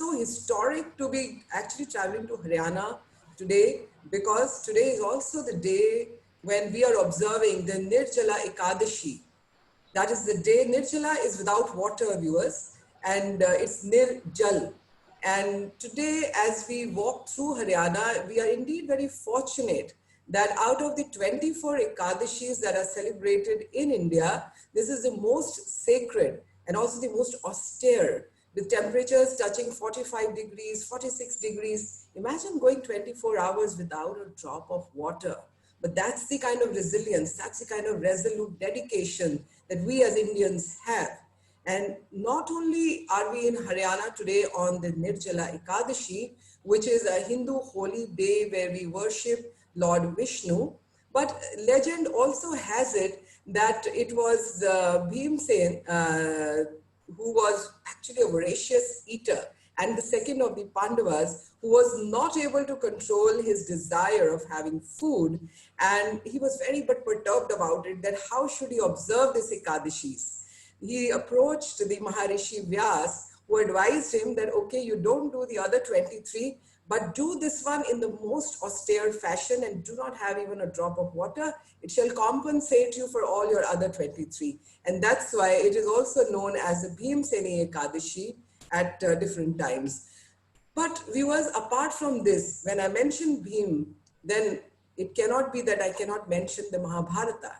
so historic to be actually traveling to Haryana today, because today is also the day when we are observing the Nirjala Ekadashi. That is the day. Nirjala is without water, viewers, and it's Nirjal. And today, as we walk through Haryana, we are indeed very fortunate that out of the 24 Ekadashis that are celebrated in India, this is the most sacred and also the most austere, with temperatures touching 45 degrees, 46 degrees. Imagine going 24 hours without a drop of water. But that's the kind of resilience, that's the kind of resolute dedication that we as Indians have. And not only are we in Haryana today on the Nirjala Ekadashi, which is a Hindu holy day where we worship Lord Vishnu, but legend also has it that it was Bhimsen, who was actually a voracious eater, and the second of the Pandavas, who was not able to control his desire of having food. And he was very but perturbed about it, that how should he observe this Ekadashis. He approached the Maharishi Vyas, who advised him that, okay, you don't do the other 23, but do this one in the most austere fashion and do not have even a drop of water. It shall compensate you for all your other 23. And that's why it is also known as the Bhimseni Ekadashi at different times. But viewers, apart from this, when I mention Bhim, then it cannot be that I cannot mention the Mahabharata.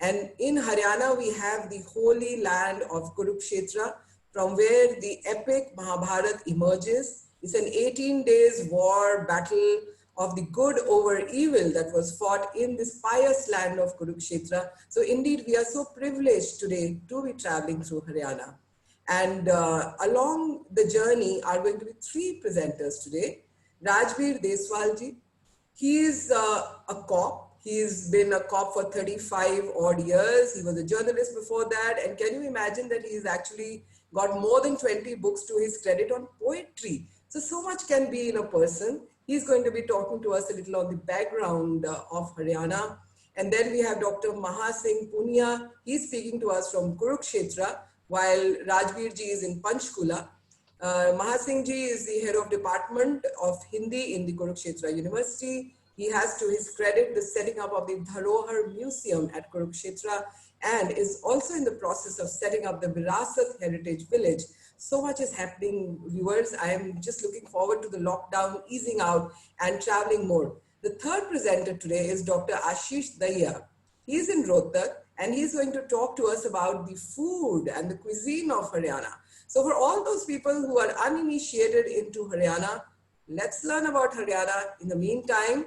And in Haryana, we have the holy land of Kurukshetra, from where the epic Mahabharata emerges. It's an 18 days war battle of the good over evil that was fought in this pious land of Kurukshetra. So indeed, we are so privileged today to be traveling through Haryana. And along the journey are going to be three presenters today. Rajbir Deswalji, he is a cop. He's been a cop for 35 odd years. He was a journalist before that. And can you imagine that he's actually got more than 20 books to his credit on poetry? So much can be in a person. He's going to be talking to us a little on the background of Haryana. And then we have Dr. Maha Singh Punia. He's speaking to us from Kurukshetra, while Rajbir ji is in Panchkula. Maha Singh ji is the head of Department of Hindi in the Kurukshetra University. He has to his credit the setting up of the Dharohar Museum at Kurukshetra, and is also in the process of setting up the Virasat Heritage Village. So much is happening, viewers. I am just looking forward to the lockdown easing out and traveling more. The third presenter today is Dr. Ashish Dahiya. He's in Rohtak, and he's going to talk to us about the food and the cuisine of Haryana. So for all those people who are uninitiated into Haryana, let's learn about Haryana. In the meantime,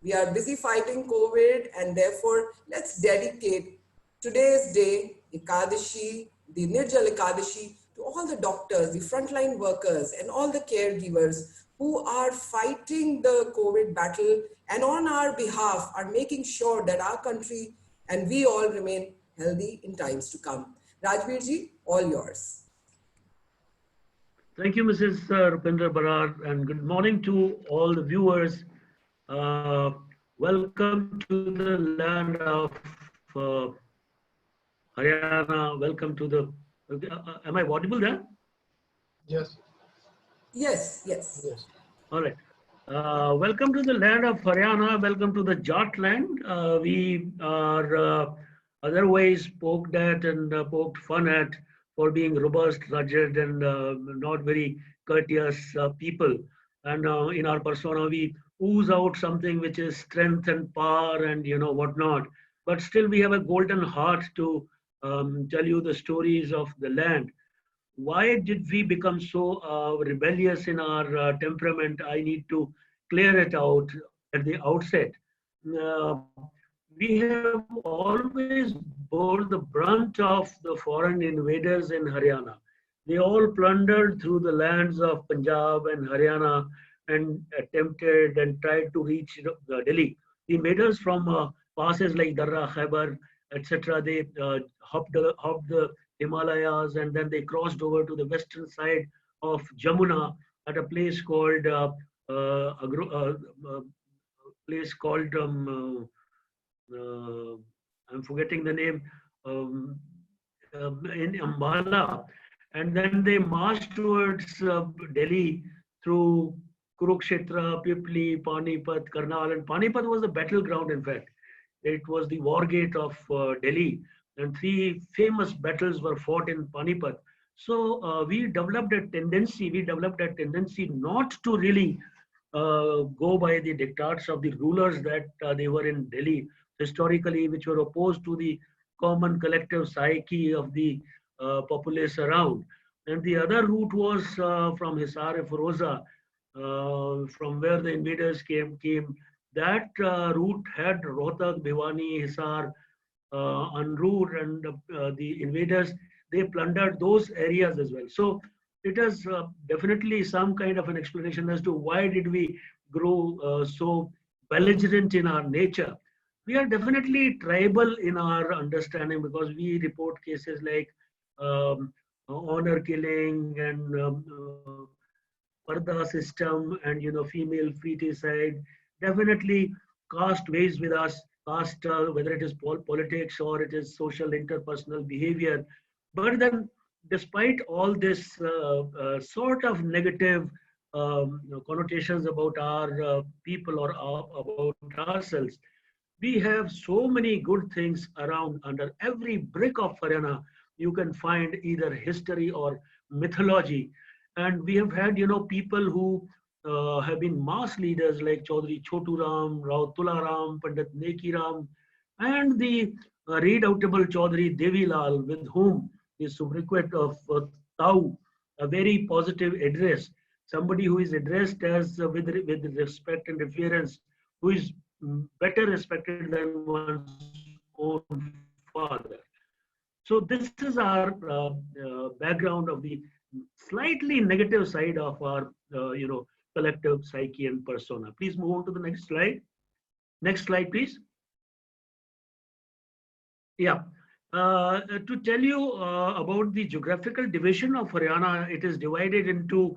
we are busy fighting COVID, and therefore let's dedicate today's day, Ekadashi, the Nirjal Ekadashi, to all the doctors, the frontline workers, and all the caregivers who are fighting the COVID battle and on our behalf are making sure that our country and we all remain healthy in times to come. Rajbir ji, all yours. Thank you, Mrs. Rupinder Barar, and good morning to all the viewers. Welcome to the land of Haryana. Welcome to the. Am I audible there? Yes. Yes, yes. Yes. All right. Welcome to the land of Haryana. Welcome to the Jat land. We are otherwise poked at and poked fun at for being robust, rugged, and not very courteous people. And in our persona, we ooze out something which is strength and power and whatnot. But still, we have a golden heart to tell you the stories of the land. Why did we become so rebellious in our temperament? I need to clear it out at the outset. Uh, we have always bore the brunt of the foreign invaders in Haryana. They all plundered through the lands of Punjab and Haryana and attempted and tried to reach Delhi. The invaders from passes like Darra, Khyber, etc., they hopped the Himalayas, and then they crossed over to the western side of Jamuna at a place called place called I'm forgetting the name in Ambala, and then they marched towards Delhi through Kurukshetra, Pipli, Panipat, Karnal, and Panipat was the battleground. In fact, it was the war gate of Delhi, and three famous battles were fought in Panipat. So we developed a tendency. We developed a tendency not to really go by the diktats of the rulers that they were in Delhi historically, which were opposed to the common collective psyche of the populace around. And the other route was from Hisar-e-Firoza, from where the invaders came. That route had Rohtak, Bhiwani, Hisar en route, and the invaders, they plundered those areas as well. So it is definitely some kind of an explanation as to why did we grow so belligerent in our nature. We are definitely tribal in our understanding because we report cases like honor killing and parda system and female feticide. Definitely caste weighs with us. Caste, whether it is politics or it is social interpersonal behavior. But then, despite all this sort of negative connotations about our people or about ourselves, we have so many good things around. Under every brick of Haryana, you can find either history or mythology. And we have had, people who have been mass leaders like Chaudhry Chotu Ram, Rao Tularam, Pandit Neki Ram, and the redoubtable Chaudhry Devi Lal, with whom is subsequent of Tau, a very positive address, somebody who is addressed as with respect and reverence, who is better respected than one's own father. So this is our background of the slightly negative side of our, collective psyche and persona. Please move on to the next slide. Next slide, please. Yeah. To tell you about the geographical division of Haryana, it is divided into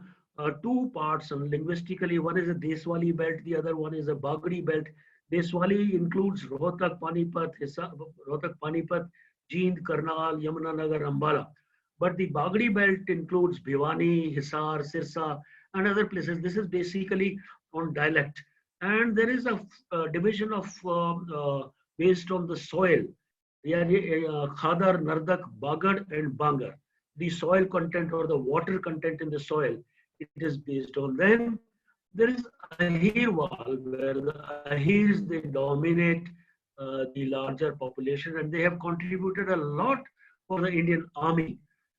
two parts. And linguistically, one is a Deswali belt, the other one is a Bagri belt. Deswali includes Rohtak, Panipat, Jind, Karnal, Yamunanagar, Ambala. But the Bagri belt includes Bhiwani, Hisar, Sirsa, and other places. This is basically on dialect. And there is a division of based on the soil. Khadar, Nardak, Bagad, and Bangar. The soil content or the water content in the soil, it is based on. Then there is Ahirwal, where the Ahirs, they dominate the larger population, and they have contributed a lot for the Indian army.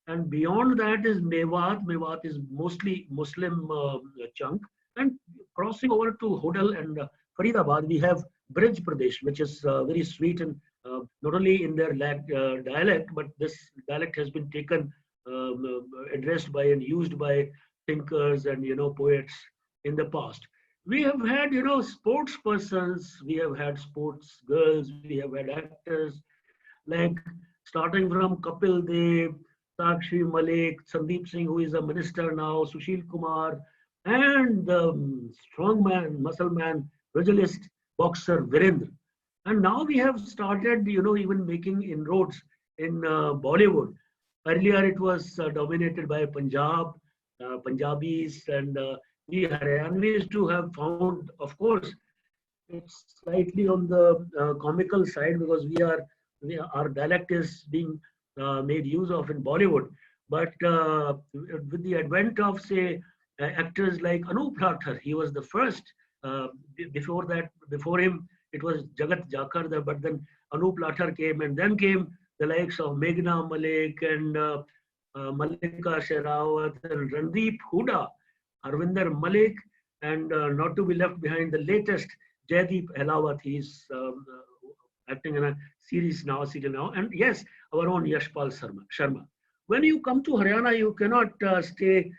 And beyond that is Mewat. Mewat is mostly Muslim chunk. And crossing over to Hodal and Faridabad, we have Brij Pradesh, which is very sweet and not only in their dialect, but this dialect has been taken, addressed by and used by thinkers and poets in the past. We have had sports persons, we have had sports girls, we have had actors like starting from Kapil Dev, Sakshi Malik, Sandeep Singh, who is a minister now, Sushil Kumar, and strongman, muscle man, pugilist, boxer Virendra. And now we have started, even making inroads in Bollywood. Earlier it was dominated by Punjab, Punjabis, and we Haryanvis to have found, of course, it's slightly on the comical side because our dialect is being made use of in Bollywood. But with the advent of, say, actors like Anup Rathar, he was the first. Before him, it was Jagat Jakar, but then Anup Lathar came, and then came the likes of Meghna Malik and Malika Sherawat and Randeep Huda, Arvinder Malik, and not to be left behind, the latest Jaideep Ahlawat. He's acting in a serial now. And yes, our own Yashpal Sharma. When you come to Haryana, you cannot stay,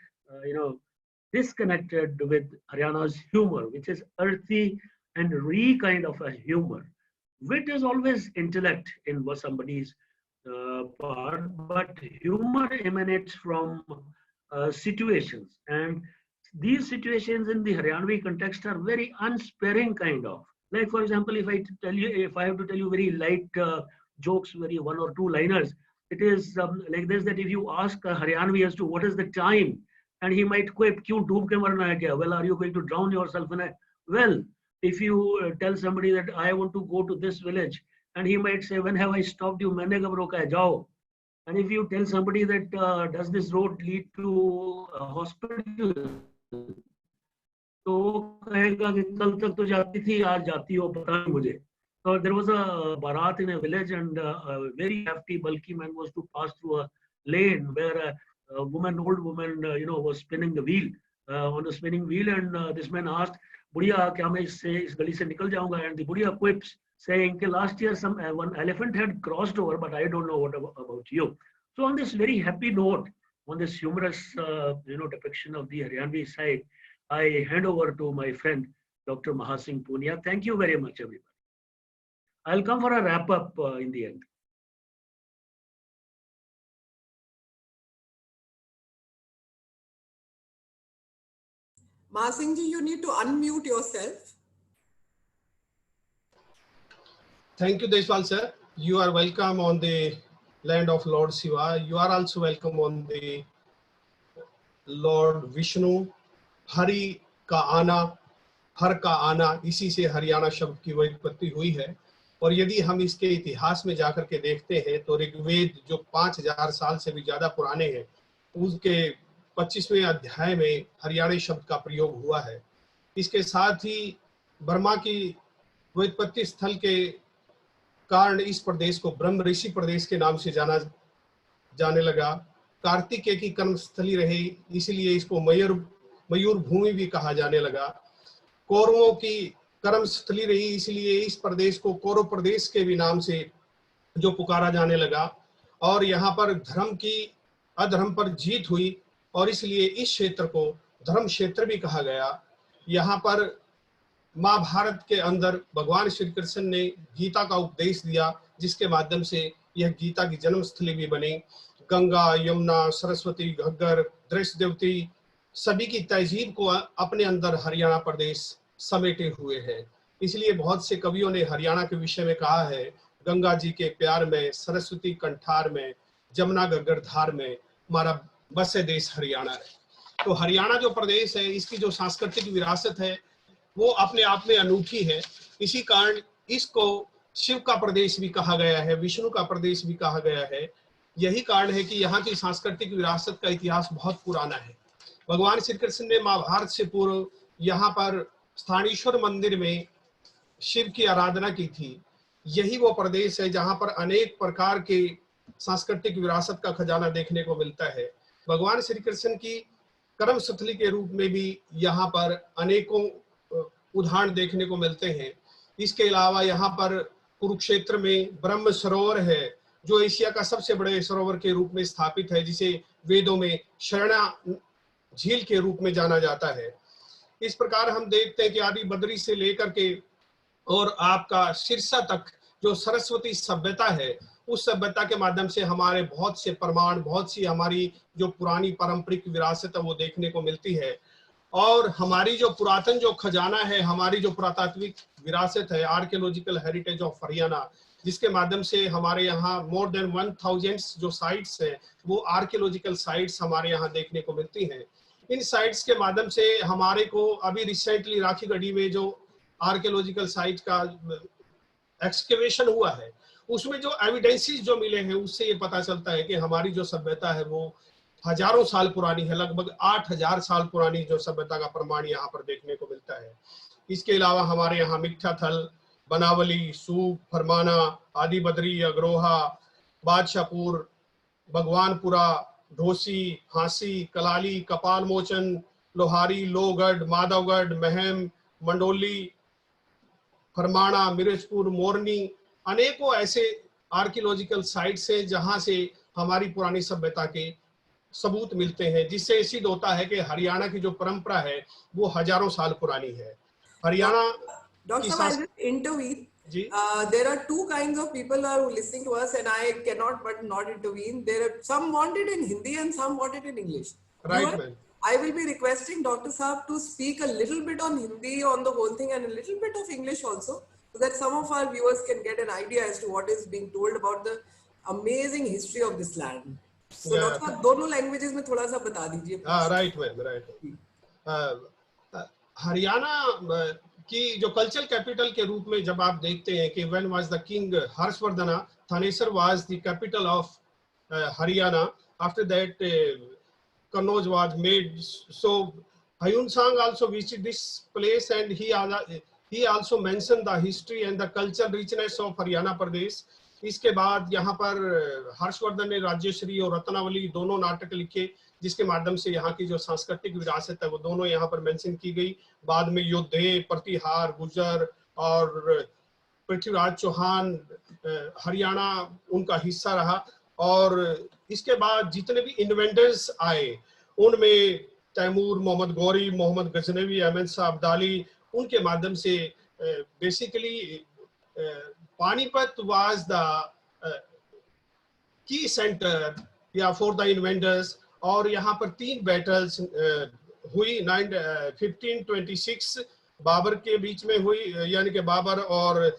disconnected with Haryana's humor, which is earthy and kind of a humor. Wit is always intellect in somebody's part, but humor emanates from situations. And these situations in the Haryanvi context are very unsparing kind of. Like, for example, if I have to tell you very light jokes, very one or two liners, it is like this, that if you ask a Haryanvi as to what is the time, and he might quip, "Kyun doob ke marna hai kya?" Well, are you going to drown yourself in a well? If you tell somebody that I want to go to this village, and he might say, "When have I stopped you? Maine kab roka hai? Jao." And if you tell somebody that does this road lead to a hospital, तो वो कहेगा कि कल तक तो जाती थी, आज जाती हो पता नहीं मुझे. So there was a barat in a village, and a very hefty, bulky man was to pass through a lane where a woman, old woman, was spinning the wheel on the spinning wheel, and this man asked, "Budiya, क्या मैं इस गली से निकल जाऊंगा?" And the Budiya quips, saying, "Last year one elephant had crossed over, but I don't know what about you." So on this very happy note, on this humorous, depiction of the Haryanvi side, I hand over to my friend, Dr. Mahasingh Punia. Thank you very much, everybody. I'll come for a wrap up in the end. Mahasingh ji, you need to unmute yourself. Thank you, Deshpal sir. You are welcome on the land of Lord Shiva. You are also welcome on the Lord Vishnu. Hari का आना, हर का आना, इसी से हरियाणा शब्द की व्युत्पत्ति हुई है. और यदि हम इसके इतिहास में जाकर के देखते हैं तो ऋग्वेद जो 5000 साल से भी ज्यादा पुराने हैं, उसके 25वें अध्याय में हरियाणा शब्द का प्रयोग हुआ है. इसके साथ ही बर्मा की व्युत्पत्ति स्थल के कारण इस प्रदेश को ब्रह्म ऋषि प्रदेश के नाम से जाना जाने लगा. कार्तिकेय की कर्मस्थली रही, इसलिए इसको मयूर भूमि भी कहा जाने लगा. कौरवों की कर्मस्थली रही, इसलिए इस प्रदेश को कौरव प्रदेश के भी नाम से जो पुकारा जाने लगा. और यहाँ पर धर्म की अधर्म पर जीत हुई और इसलिए इस क्षेत्र को धर्म क्षेत्र भी कहा गया. यहाँ पर महाभारत के अंदर भगवान श्री कृष्ण ने गीता का उपदेश दिया, जिसके माध्यम से यह गीता की जन्मस्थली भी बनी. गंगा, यमुना, सरस्वती, घग्गर, दृष्टदेवती सभी की तहजीब को अपने अंदर हरियाणा प्रदेश समेटे हुए है. इसलिए बहुत से कवियों ने हरियाणा के विषय में कहा है, गंगा जी के प्यार में, सरस्वती कंठार में, जमुना घग्गर धार में, हमारा बसे देश हरियाणा है. तो हरियाणा जो प्रदेश है, इसकी जो सांस्कृतिक विरासत है वो अपने आप में अनूठी है. इसी कारण इसको शिव का प्रदेश भी कहा गया है, विष्णु का प्रदेश भी कहा गया है. यही कारण है कि यहाँ की सांस्कृतिक विरासत का इतिहास बहुत पुराना है. भगवान श्री कृष्ण ने महाभारत से पूर्व यहाँ पर स्थानेश्वर मंदिर में शिव की आराधना की थी. यही वो प्रदेश है जहाँ पर अनेक प्रकार के सांस्कृतिक विरासत का खजाना देखने को मिलता है. भगवान श्री कृष्ण की कर्मस्थली के रूप में भी यहाँ पर अनेकों उदाहरण देखने को मिलते हैं. इसके अलावा यहाँ पर कुरुक्षेत्र में ब्रह्म सरोवर है, जो एशिया का सबसे बड़े सरोवर के रूप में स्थापित है, जिसे वेदों में शरणा झील के रूप में जाना जाता है. इस प्रकार हम देखते हैं कि आदि बद्री से लेकर के और आपका सिरसा तक जो सरस्वती सभ्यता है, उस सभ्यता के माध्यम से हमारे बहुत से प्रमाण, बहुत सी हमारी जो पुरानी पारंपरिक विरासत है वो देखने को मिलती है. और हमारी जो पुरातन जो खजाना है, हमारी जो पुरातात्विक विरासत है, आर्कियोलॉजिकल हेरिटेज ऑफ हरियाणा, जिसके माध्यम से हमारे यहाँ मोर देन 1000 जो साइट्स हैं वो आर्कियोलॉजिकल साइट्स हमारे यहाँ देखने को मिलती हैं. इन साइट्स के माध्यम से हमारे को अभी रिसेंटली राखीगढ़ी में जो आर्कियोलॉजिकल साइट का एक्सकेवेशन हुआ है, उसमें जो एविडेंसेस जो मिले हैं, उससे ये पता चलता है कि हमारी जो सभ्यता है वो हजारों साल पुरानी है. लगभग 8000 साल पुरानी जो सभ्यता का प्रमाण यहाँ पर देखने को मिलता है. इसके अलावा हमारे यहाँ मिठ्ठाथल, बनावली, सूप, फरमाना, आदि बद्री, अग्रोहा, बादशाहपुर, भगवानपुरा, ढोसी, हांसी, कलाली, कपाल मोचन, लोहारी, लोहगढ़, माधवगढ़, महम, मंडोली, फरमाना, मिर्चपुर, मोरनी, अनेकों ऐसे आर्कियोलॉजिकल साइट्स हैं जहां से हमारी पुरानी सभ्यता के सबूत मिलते हैं, जिससे सिद्ध होता है कि हरियाणा की जो परंपरा है वो हजारों साल पुरानी है. Haryana Dr. I'll just intervene. There are two kinds of people are listening to us, and I cannot but not intervene. There are some want it in Hindi and some want it in English. Right, man. I will be requesting Dr. Saab to speak a little bit on Hindi on the whole thing and a little bit of English also, so that some of our viewers can get an idea as to what is being told about the amazing history of this land. So Yeah. Dr. दोनों languages में थोड़ा सा बता दीजिए. Right, ma'am, right. Haryana की जो cultural capital के रूप में जब आप देखते हैं कि when was the king Harshvardhan, Thanesar was the capital of Haryana. After that, Kannauj was made. So Hayun Sang also visited this place, and he also mentioned the history and the cultural richness of Haryana Pradesh. इसके बाद यहाँ पर हर्षवर्धन ने राज्यश्री और रत्नावली दोनों नाटक लिखे, जिसके माध्यम से यहाँ की जो सांस्कृतिक विरासत है वो दोनों यहाँ पर मेंशन की गई. बाद में योद्धे, प्रतिहार, गुजर और पृथ्वीराज चौहान हरियाणा उनका हिस्सा रहा. और इसके बाद जितने भी इन्वेंटर्स आए उनमें तैमूर, मोहम्मद गौरी, मोहम्मद गजनवी, अहमद शाह अब्दाली, उनके माध्यम से basically Panipat was the key center for the inventors. और यहाँ पर 3 battles हुई 1526 बाबर के बीच में हुई, यानी कि बाबर और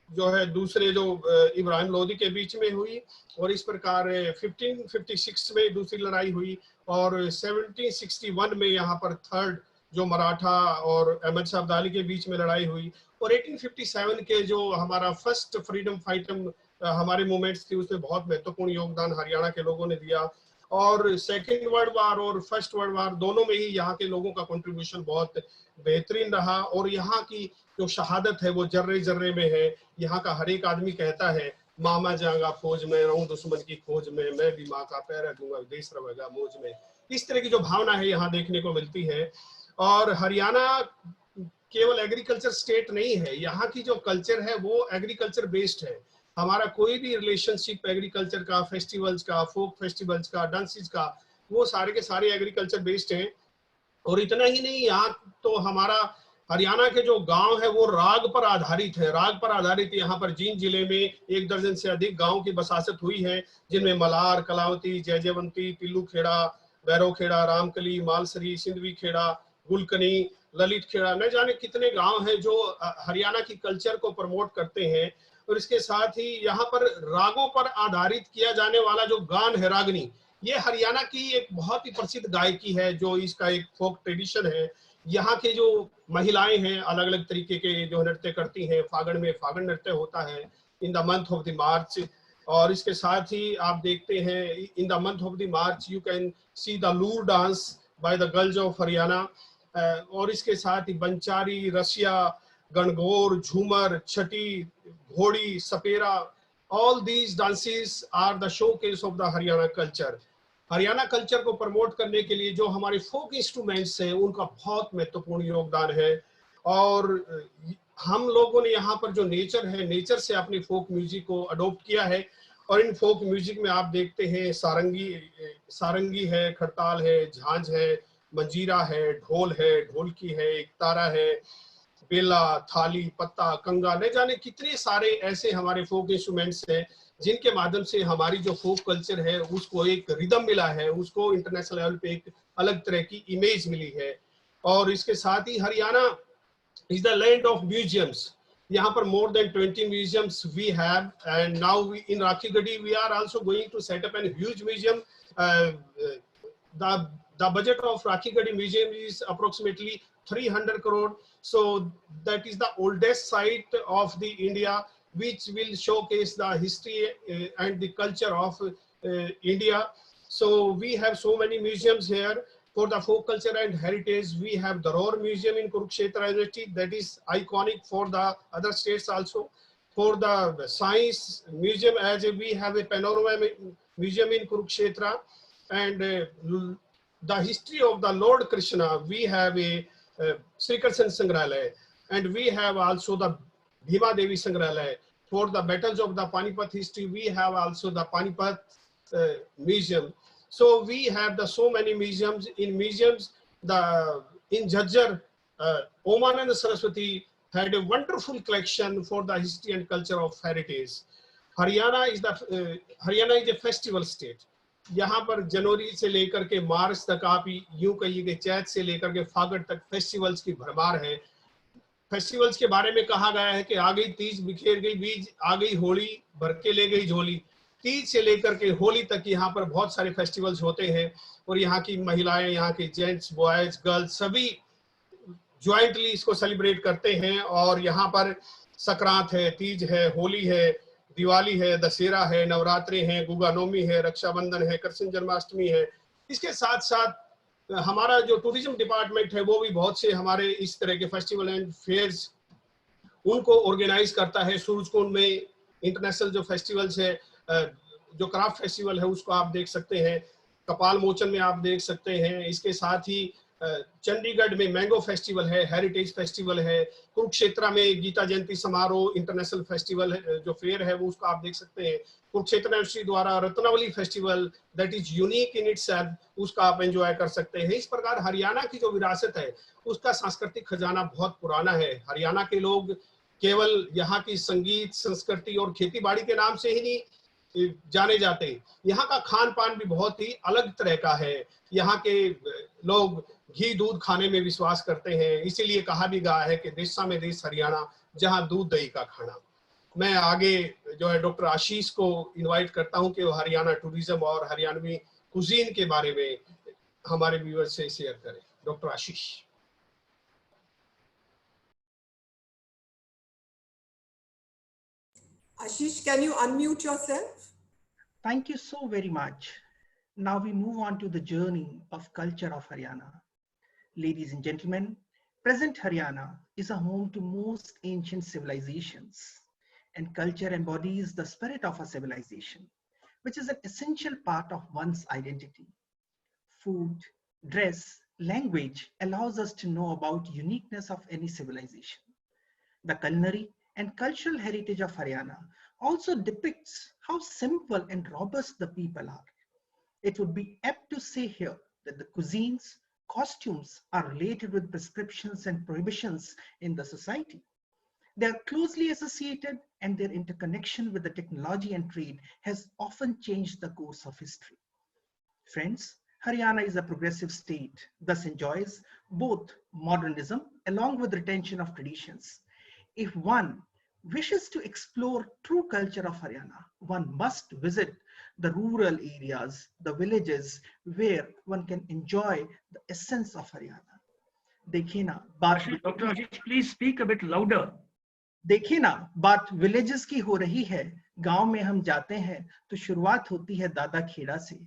जो है दूसरे जो इब्राहिम लोदी के बीच में हुई. और इस प्रकार 1556 में दूसरी लड़ाई हुई और 1761 में यहाँ पर थर्ड जो मराठा और अहमद शाह अब्दाली के बीच में लड़ाई हुई. और 1857 के जो हमारा फर्स्ट फ्रीडम फाइटर हमारे मूवमेंट्स थी उसमें बहुत महत्वपूर्ण योगदान हरियाणा के लोगों ने दिया. और सेकेंड वर्ल्ड वार और फर्स्ट वर्ल्ड वार दोनों में ही यहाँ के लोगों का कंट्रीब्यूशन बहुत बेहतरीन रहा. और यहाँ की जो शहादत है वो जर्रे जर्रे में है. यहाँ का हर एक आदमी कहता है मामा जाऊंगा फौज में, रहूं दुश्मन की खोज में, मैं भी माँ का पैर दूंगा, देश रहेगा मौज में. इस तरह की जो भावना है यहाँ देखने को मिलती है. और हरियाणा केवल एग्रीकल्चर स्टेट नहीं है, यहाँ की जो कल्चर है वो एग्रीकल्चर बेस्ड है. हमारा कोई भी रिलेशनशिप एग्रीकल्चर का, फेस्टिवल्स का, फोक फेस्टिवल्स का, डांसेस का, वो सारे के सारे एग्रीकल्चर बेस्ड हैं. और इतना ही नहीं, यहाँ तो हमारा हरियाणा के जो गांव है वो राग पर आधारित है. राग पर आधारित यहाँ पर जींद जिले में 1 दर्जन से अधिक गांव की बसासत हुई है, जिनमें मलार, कलावती, जयजयवंती, पिल्लू खेड़ा, भैरव खेड़ा, रामकली, मालसरी, सिंधवी खेड़ा, गुलकनी, ललित खेड़ा, न जाने कितने गांव हैं जो हरियाणा की कल्चर को प्रमोट करते हैं. और इसके साथ ही यहाँ पर रागों पर आधारित किया जाने वाला जो गान है रागनी, ये हरियाणा की एक बहुत ही प्रसिद्ध गायकी है जो इसका एक फोक ट्रेडिशन है. यहाँ के जो महिलाएं हैं अलग अलग तरीके के जो नृत्य करती हैं. फागण में फागण नृत्य होता है in the month of the March. और इसके साथ ही आप देखते हैं in the month of the March you can see the Loor dance by the girls of Haryana. और इसके साथ ही बंचारी, रसिया, गणगौर, झूमर, छठी, घोड़ी, सपेरा, all these dances are the showcase of the Haryana culture. Haryana culture को प्रमोट करने के लिए जो हमारे फोक इंस्ट्रूमेंट्स हैं उनका बहुत महत्वपूर्ण योगदान है. और हम लोगों ने यहाँ पर जो नेचर है, नेचर से अपनी फोक म्यूजिक को अडोप्ट किया है. और इन फोक म्यूजिक में आप देखते हैं सारंगी है, खड़ताल है, झांझ है, मंजीरा है, ढोल है, ढोलकी है, एक तारा है, बेला, थाली, पत्ता, कंगा, न जाने कितने सारे ऐसे हमारे फोक इंस्ट्रूमेंट्स हैं जिनके माध्यम से हमारी जो फोक कल्चर है उसको एक रिदम मिला है, उसको इंटरनेशनल लेवल पे एक अलग तरह की इमेज मिली है. और इसके साथ ही Haryana is the land of museums. यहाँ पर more than 20 museums we have, and now we in Rakhigarhi we are also going to set up a huge museum. The budget of Rakhigarhi museum is approximately 300 crore. So that is the oldest site of the India, which will showcase the history and the culture of India. So we have so many museums here. For the folk culture and heritage, we have the Roar Museum in Kurukshetra University that is iconic for the other states also. For the Science Museum, as we have a Panorama Museum in Kurukshetra, and the history of the Lord Krishna, we have a Sri Krishna Sangrahalaya, and we have also the Bhima Devi Sangrahalaya. For the battles of the Panipat history, we have also the Panipat Museum. So we have so many museums. In museums, in Jhajjar, Omanand Saraswati had a wonderful collection for the history and culture of heritage. Haryana is a festival state. यहाँ पर जनवरी से लेकर के मार्च तक, आप यूं कहिए कि चैत से लेकर के फागड़ तक फेस्टिवल्स की भरमार है. फेस्टिवल्स के बारे में कहा गया है कि आ गई तीज बिखेर गई बीज, आ गई होली भर के ले गई झोली। तीज से लेकर के होली तक यहाँ पर बहुत सारे फेस्टिवल्स होते हैं और यहाँ की महिलाएं, यहाँ के जेंट्स, बॉयज, गर्ल्स सभी ज्वाइंटली इसको सेलिब्रेट करते हैं। और यहाँ पर संक्रांत है, तीज है, होली है, दिवाली है, दशहरा है, नवरात्रि है, गुगा नवमी है, रक्षाबंधन है, कृष्ण जन्माष्टमी है। इसके साथ साथ हमारा जो टूरिज्म डिपार्टमेंट है वो भी बहुत से हमारे इस तरह के फेस्टिवल एंड फेयर्स उनको ऑर्गेनाइज करता है। सूरजकुंड में इंटरनेशनल जो फेस्टिवल्स है, जो क्राफ्ट फेस्टिवल है उसको आप देख सकते हैं, कपाल मोचन में आप देख सकते हैं। इसके साथ ही चंडीगढ़ में मैंगो फेस्टिवल है, हेरिटेज फेस्टिवल है, कुरुक्षेत्र में गीता जयंती समारोह इंटरनेशनल फेस्टिवल जो फेयर है वो उसको आप देख सकते हैं। कुरुक्षेत्र यूनिवर्सिटी द्वारा Ratnavali festival that is unique in itself, उसका आप एंजॉय कर सकते हैं। इस प्रकार हरियाणा की जो विरासत है उसका सांस्कृतिक खजाना बहुत पुराना है। हरियाणा के लोग केवल यहाँ की संगीत, संस्कृति और खेती बाड़ी के नाम से ही नहीं जाने जाते, यहाँ का खान पान भी बहुत ही अलग तरह का है। यहाँ के लोग घी दूध खाने में विश्वास करते हैं, इसीलिए कहा भी गया है कि देशा में देश हरियाणा, जहाँ दूध दही का खाना। मैं आगे जो है डॉक्टर आशीष को इनवाइट करता हूं कि वो हरियाणा टूरिज्म और हरियाणवी कुजीन के बारे में हमारे व्यूअर्स से शेयर करें। Doctor Ashish. Ashish, can you unmute yourself? Thank you so very much. Now we move on to the journey of culture of Haryana. Ladies and gentlemen, present Haryana is a home to most ancient civilizations, and culture embodies the spirit of a civilization, which is an essential part of one's identity. Food, dress, language allows us to know about uniqueness of any civilization. The culinary and cultural heritage of Haryana also depicts how simple and robust the people are. It would be apt to say here that the cuisines, costumes are related with prescriptions and prohibitions in the society. They are closely associated, and their interconnection with the technology and trade has often changed the course of history. Friends, Haryana is a progressive state, thus enjoys both modernism along with retention of traditions. If one wishes to explore true culture of Haryana, one must visit the rural areas, the villages where one can enjoy the essence of Haryana. देखिए ना बात, Dr. Ashish, please speak a bit louder. देखिए ना बात villages की हो रही है। गांव में हम जाते हैं तो शुरुआत होती है दादा खेड़ा से।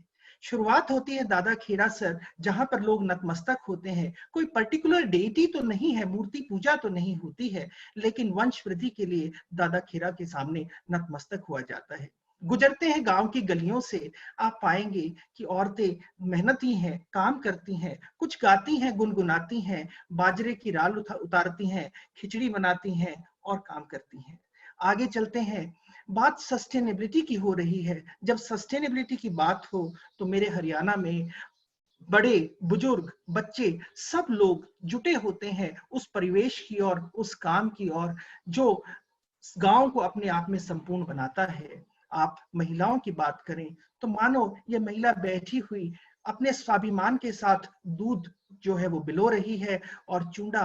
शुरुआत होती है दादा खेड़ा सर, जहां पर लोग नतमस्तक होते हैं। कोई पर्टिकुलर डेटी तो नहीं है, मूर्ति पूजा तो नहीं होती है, लेकिन वंश वृद्धि के लिए दादा खेड़ा के सामने नतमस्तक हुआ जाता है। गुजरते हैं गांव की गलियों से, आप पाएंगे कि औरतें मेहनती हैं, काम करती हैं, कुछ गाती हैं, गुनगुनाती हैं, बाजरे की राल उतारती हैं, खिचड़ी बनाती हैं और काम करती हैं। आगे चलते हैं, बात सस्टेनेबिलिटी की हो रही है। जब सस्टेनेबिलिटी की बात हो तो मेरे हरियाणा में बड़े बुजुर्ग बच्चे सब लोग जुटे होते हैं उस परिवेश की और उस काम की और जो गांव को अपने आप में संपूर्ण बनाता है। आप महिलाओं की बात करें तो मानो ये महिला बैठी हुई अपने स्वाभिमान के साथ दूध जो है वो बिलो रही है और चूड़ा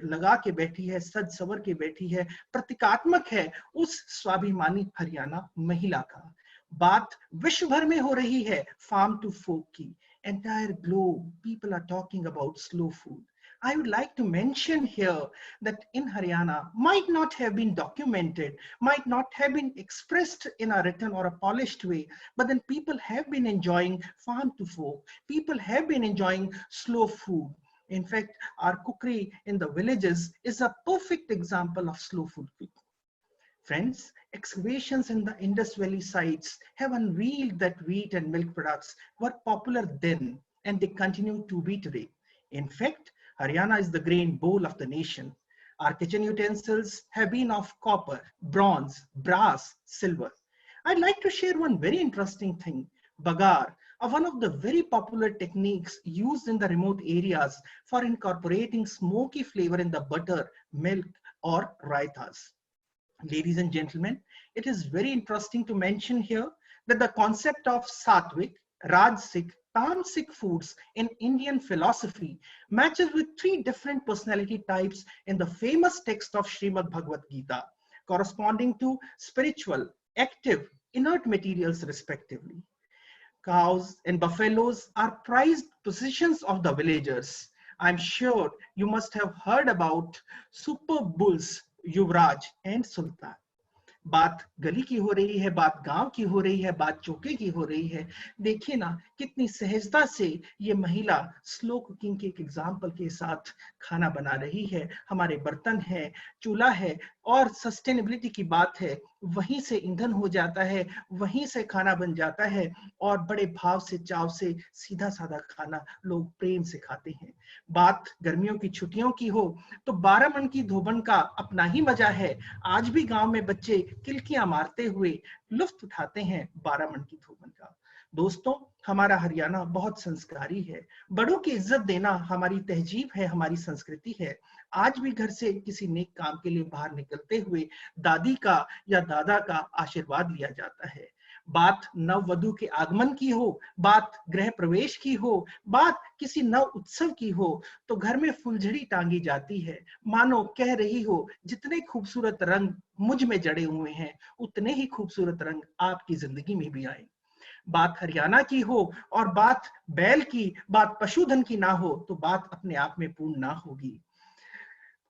लगा के बैठी है, सज सवर के बैठी है। प्रतीकात्मक है उस स्वाभिमानी हरियाणा महिला का। बात विश्व भर में हो रही है फार्म टू फोक की। Entire globe, people are talking about slow food. I would like to mention here that in Haryana might not have been documented, might not have been expressed in a written or a polished way, but then people have been enjoying farm to fork. People have been enjoying slow food. In fact, our cookery in the villages is a perfect example of slow food cooking. Friends, excavations in the Indus Valley sites have unveiled that wheat and milk products were popular then, and they continue to be today. In fact, Haryana is the grain bowl of the nation. Our kitchen utensils have been of copper, bronze, brass, silver. I'd like to share one very interesting thing. Bagar, one of the very popular techniques used in the remote areas for incorporating smoky flavor in the butter, milk, or raitas. Ladies and gentlemen, it is very interesting to mention here that the concept of Satvik, Rajasic, Tamasic foods in Indian philosophy matches with 3 different personality types in the famous text of Srimad Bhagavad Gita, corresponding to spiritual, active, inert materials respectively. Cows and buffaloes are prized possessions of the villagers. I'm sure you must have heard about super bulls, Yuvraj and Sultan. बात गली की हो रही है, बात गांव की हो रही है, बात चौके की हो रही है। देखिए ना कितनी सहजता से ये महिला स्लो कुकिंग के एक एग्जाम्पल के साथ खाना बना रही है। हमारे बर्तन है, चूल्हा है और सस्टेनेबिलिटी की बात है, वहीं से ईंधन हो जाता है, वहीं से खाना बन जाता है और बड़े भाव से, चाव से सीधा साधा खाना लोग प्रेम से खाते हैं। बात गर्मियों की छुट्टियों की हो तो 12 मन की धोबन का अपना ही मजा है। आज भी गांव में बच्चे किलकियां मारते हुए लुत्फ उठाते हैं 12 मन की धोबन का। दोस्तों, हमारा हरियाणा बहुत संस्कारी है। बड़ों की इज्जत देना हमारी तहजीब है, हमारी संस्कृति है। आज भी घर से किसी नेक काम के लिए बाहर निकलते हुए दादी का या दादा का आशीर्वाद लिया जाता है। बात नववधु के आगमन की हो, बात गृह प्रवेश की हो, बात किसी नव उत्सव की हो, तो घर में फुलझड़ी टांगी जाती है, मानो कह रही हो जितने खूबसूरत रंग मुझ में जड़े हुए हैं उतने ही खूबसूरत रंग आपकी जिंदगी में भी आए। बात हरियाणा की हो और बात बैल की, बात पशुधन की ना हो तो बात अपने आप में पूर्ण ना होगी।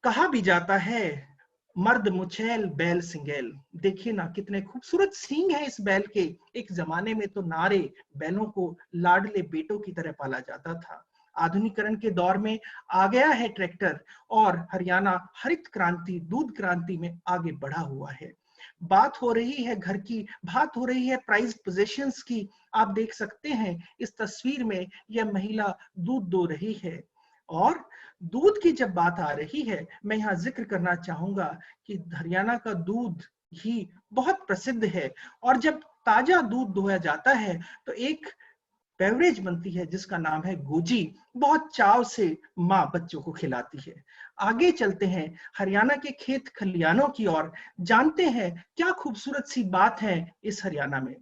कहा भी जाता है मर्द मुछैल बैल सिंगेल। देखिए ना कितने खूबसूरत सींग है इस बैल के। एक जमाने में तो नारे बैलों को लाडले बेटों की तरह पाला जाता था। आधुनिकरण के दौर में आ गया है ट्रैक्टर और हरियाणा हरित क्रांति, दूध क्रांति में आगे बढ़ा हुआ है। बात हो रही है घर की, बात हो रही है प्राइज्ड पोजेशंस की। आप देख सकते हैं इस तस्वीर में यह महिला दूध दो रही है। और दूध की जब बात आ रही है, मैं यहाँ जिक्र करना चाहूंगा कि हरियाणा का दूध घी बहुत प्रसिद्ध है और जब ताजा दूध दोया जाता है तो एक बेवरेज बनती है जिसका नाम है गोजी। बहुत चाव से माँ बच्चों को खिलाती है। आगे चलते हैं हरियाणा के खेत खलियानों की ओर, जानते हैं क्या खूबसूरत सी बात है इस हरियाणा में।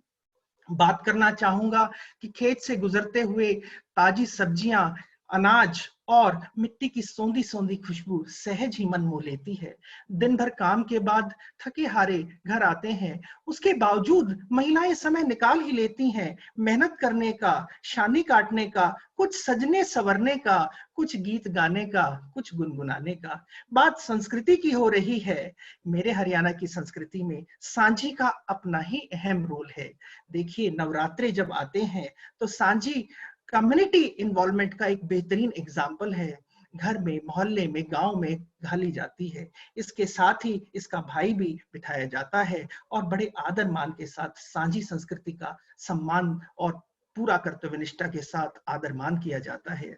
बात करना चाहूंगा कि खेत से गुजरते हुए ताजी सब्जियां, अनाज और मिट्टी की सौंधी सौंधी खुशबू सहज ही मन मोह लेती है। दिन भर काम के बाद थके हारे घर आते हैं, उसके बावजूद महिलाएं समय निकाल ही लेती हैं मेहनत करने का, शानी काटने का, कुछ सजने संवरने का, कुछ गीत गाने का, कुछ गुनगुनाने का। बात संस्कृति की हो रही है। मेरे हरियाणा की संस्कृति में सांझी का अपना ही अहम रोल है। देखिए नवरात्रे जब आते हैं तो सांझी कम्युनिटी इन्वॉल्वमेंट का एक बेहतरीन एग्जाम्पल है। घर में, मोहल्ले में, गांव में घाली जाती है। इसके साथ ही इसका भाई भी बिठाया जाता है और बड़े आदर मान के साथ सांझी संस्कृति का सम्मान और पूरा कर्तव्यनिष्ठा के साथ आदर मान किया जाता है।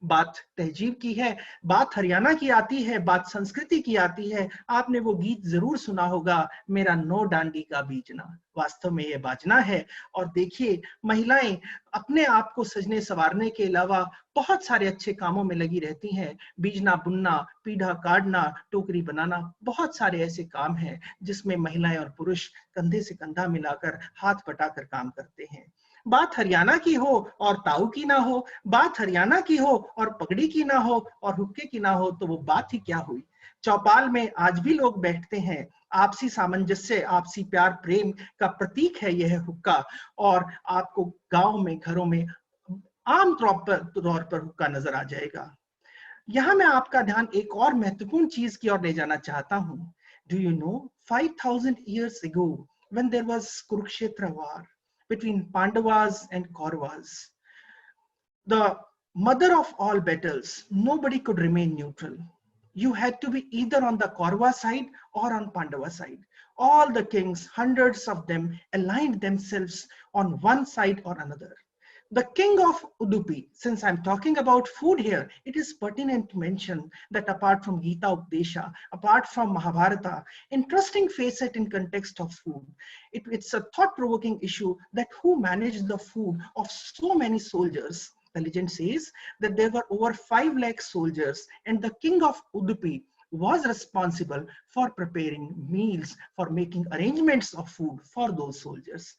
बात तहजीब की है, बात हरियाणा की आती है, बात संस्कृति की आती है। आपने वो गीत जरूर सुना होगा, मेरा नो डांडी का बीजना। वास्तव में ये बाजना है। और देखिए महिलाएं अपने आप को सजने संवारने के अलावा बहुत सारे अच्छे कामों में लगी रहती हैं। बीजना बुनना, पीढ़ा काटना, टोकरी बनाना, बहुत सारे ऐसे काम हैं जिसमें महिलाएं और पुरुष कंधे से कंधा मिलाकर हाथ बटाकर काम करते हैं। बात हरियाणा की हो और ताऊ की ना हो, बात हरियाणा की हो और पगड़ी की ना हो और हुक्के की ना हो तो वो बात ही क्या हुई। चौपाल में आज भी लोग बैठते हैं। आपसी सामंजस्य, आपसी प्यार प्रेम का प्रतीक है यह हुक्का। और आपको गांव में, घरों में आम तौर पर हुक्का नजर आ जाएगा। यहाँ मैं आपका ध्यान एक और महत्वपूर्ण चीज की ओर ले जाना चाहता हूँ। Do you know 5000 years ago when there was Kurukshetra war between Pandavas and Kauravas, the mother of all battles, nobody could remain neutral. You had to be either on the Kaurava side or on Pandava side. All the kings, hundreds of them, aligned themselves on one side or another. The king of Udupi, since I'm talking about food here, it is pertinent to mention that apart from Gita Updesha, apart from Mahabharata, interesting facet in context of food. It's a thought-provoking issue that who managed the food of so many soldiers. The legend says that there were over 5 lakh soldiers and the king of Udupi was responsible for preparing meals, for making arrangements of food for those soldiers.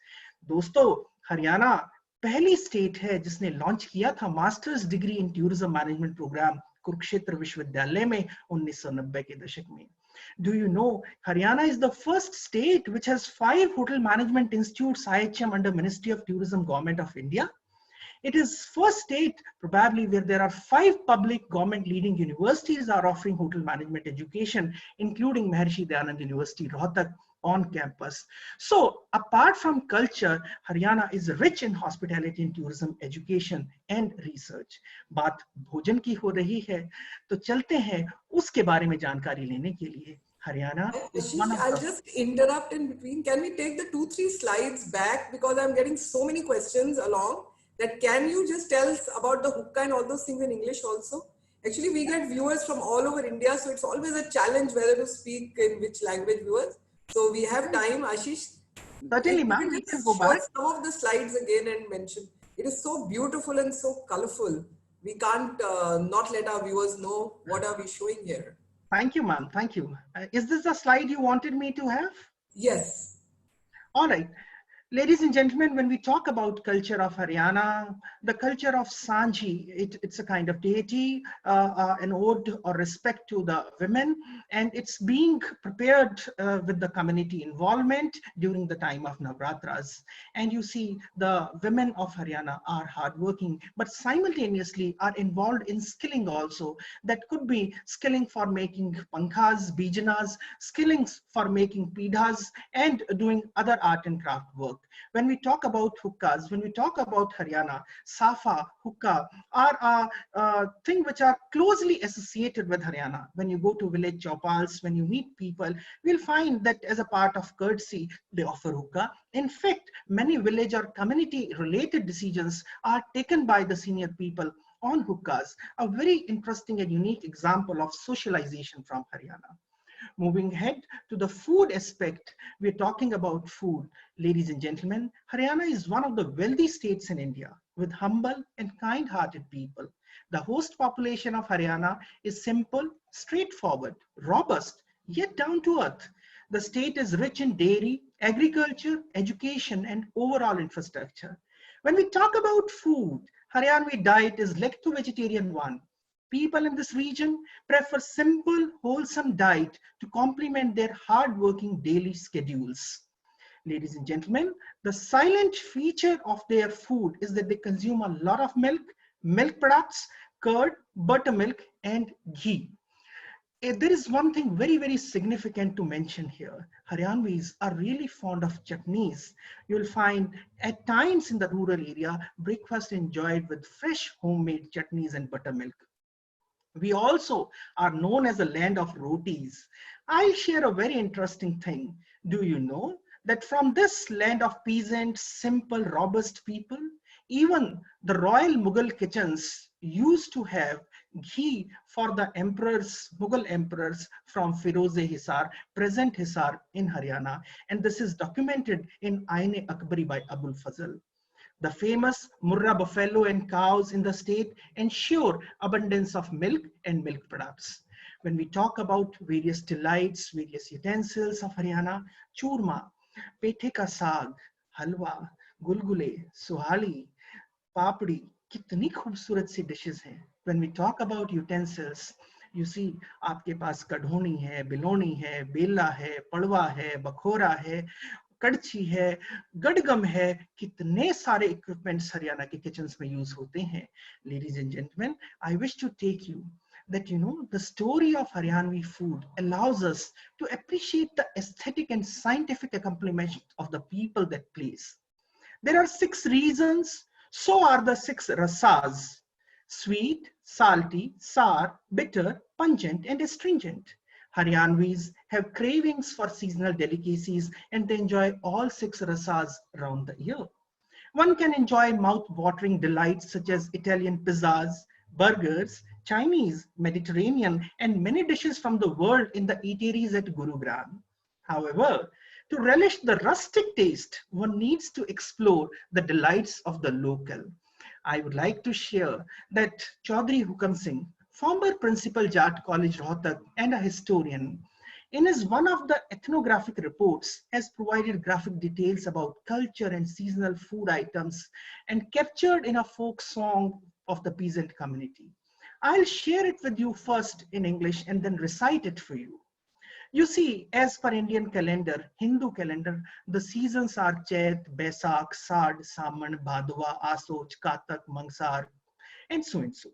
दोस्तों, हरियाणा पहली state है जिसने launch किया था masters degree in tourism management programme Kurukshetra विश्वविद्यालय में 1990 के दशक में. Do you know Haryana is the first state which has 5 hotel management institutes IHM under Ministry of Tourism, Government of India. It is first state probably where there are 5 public government leading universities are offering hotel management education, including Maharishi Dayanand University, Rohtak, on campus. So apart from culture, Haryana is rich in hospitality and tourism education and research. बात भोजन की हो रही है, तो चलते हैं उसके बारे में जानकारी लेने के लिए. Haryana is one of I'll just interrupt in between. Can we take the 2-3 slides back, because I'm getting so many questions along that can you just tell us about the hookah and all those things in English also? Actually, we get viewers from all over India, so it's always a challenge whether to speak in which language viewers. So we have time, Ashish. Certainly, ma'am. You can just show some of the slides again and mention. It is so beautiful and so colorful. We can't not let our viewers know what are we showing here. Thank you, ma'am. Thank you. Is this the slide you wanted me to have? Yes. All right. Ladies and gentlemen, when we talk about culture of Haryana, the culture of Sanji, it's a kind of deity, an ode or respect to the women, and it's being prepared with the community involvement during the time of Navratras. And you see the women of Haryana are hardworking, but simultaneously are involved in skilling also. That could be skilling for making pankhas, bijanas, skilling for making pidhas, and doing other art and craft work. When we talk about hookahs, when we talk about Haryana, Safa, hookah are a thing which are closely associated with Haryana. When you go to village chopals, when you meet people, we'll find that as a part of courtesy, they offer hookah. In fact, many village or community related decisions are taken by the senior people on hookahs, a very interesting and unique example of socialization from Haryana. Moving ahead to the food aspect, we're talking about food. Ladies and gentlemen, Haryana is one of the wealthy states in India with humble and kind-hearted people. The host population of Haryana is simple, straightforward, robust, yet down to earth. The state is rich in dairy, agriculture, education, and overall infrastructure. When we talk about food, Haryanvi diet is lacto-vegetarian one. People in this region prefer simple, wholesome diet to complement their hard-working daily schedules. Ladies and gentlemen, the silent feature of their food is that they consume a lot of milk, milk products, curd, buttermilk, and ghee. There is one thing very, very significant to mention here. Haryanvis are really fond of chutneys. You'll find at times in the rural area, breakfast enjoyed with fresh homemade chutneys and buttermilk. We also are known as a land of rotis. I'll share a very interesting thing. Do you know that from this land of peasant, simple, robust people, even the royal Mughal kitchens used to have ghee for the emperors, Mughal emperors from Firoze Hisar, present Hisar in Haryana. And this is documented in Ain-e-Akbari by Abul Fazl. The famous Murrah buffalo and cows in the state ensure abundance of milk and milk products. When we talk about various delights, various utensils of Haryana, churma, pethe ka saag, halwa, gulgule, suhali, papdi, kitni खूबसूरत सी dishes हैं. When we talk about utensils, you see आपके पास कढ़ोनी है, बिलोनी है, बेला है, पड़वा है, बखोरा है, कड़छी है, गड़गम है, कितने सारे इक्विपमेंट्स हरियाणा के किचन्स में यूज होते हैं. Ladies and gentlemen, I wish to take you that the story of Haryanvi food allows us to appreciate the aesthetic and scientific accomplishment of the people that place. There are 6 reasons, so are the 6 rasas: sweet, salty, sour, bitter, pungent, and astringent. Haryanvis have cravings for seasonal delicacies and they enjoy all 6 rasas around the year. One can enjoy mouth-watering delights such as Italian pizzas, burgers, Chinese, Mediterranean, and many dishes from the world in the eateries at Gurugram. However, to relish the rustic taste, one needs to explore the delights of the local. I would like to share that Chaudhry Hukam Singh, former principal Jat College Rohtak and a historian, in his one of the ethnographic reports, has provided graphic details about culture and seasonal food items and captured in a folk song of the peasant community. I'll share it with you first in English and then recite it for you. You see, as per Indian calendar, Hindu calendar, the seasons are Chet, Baisakh, Sard, Saman, Bhadwa, Asoch, Katak, Mangsar, and so and so.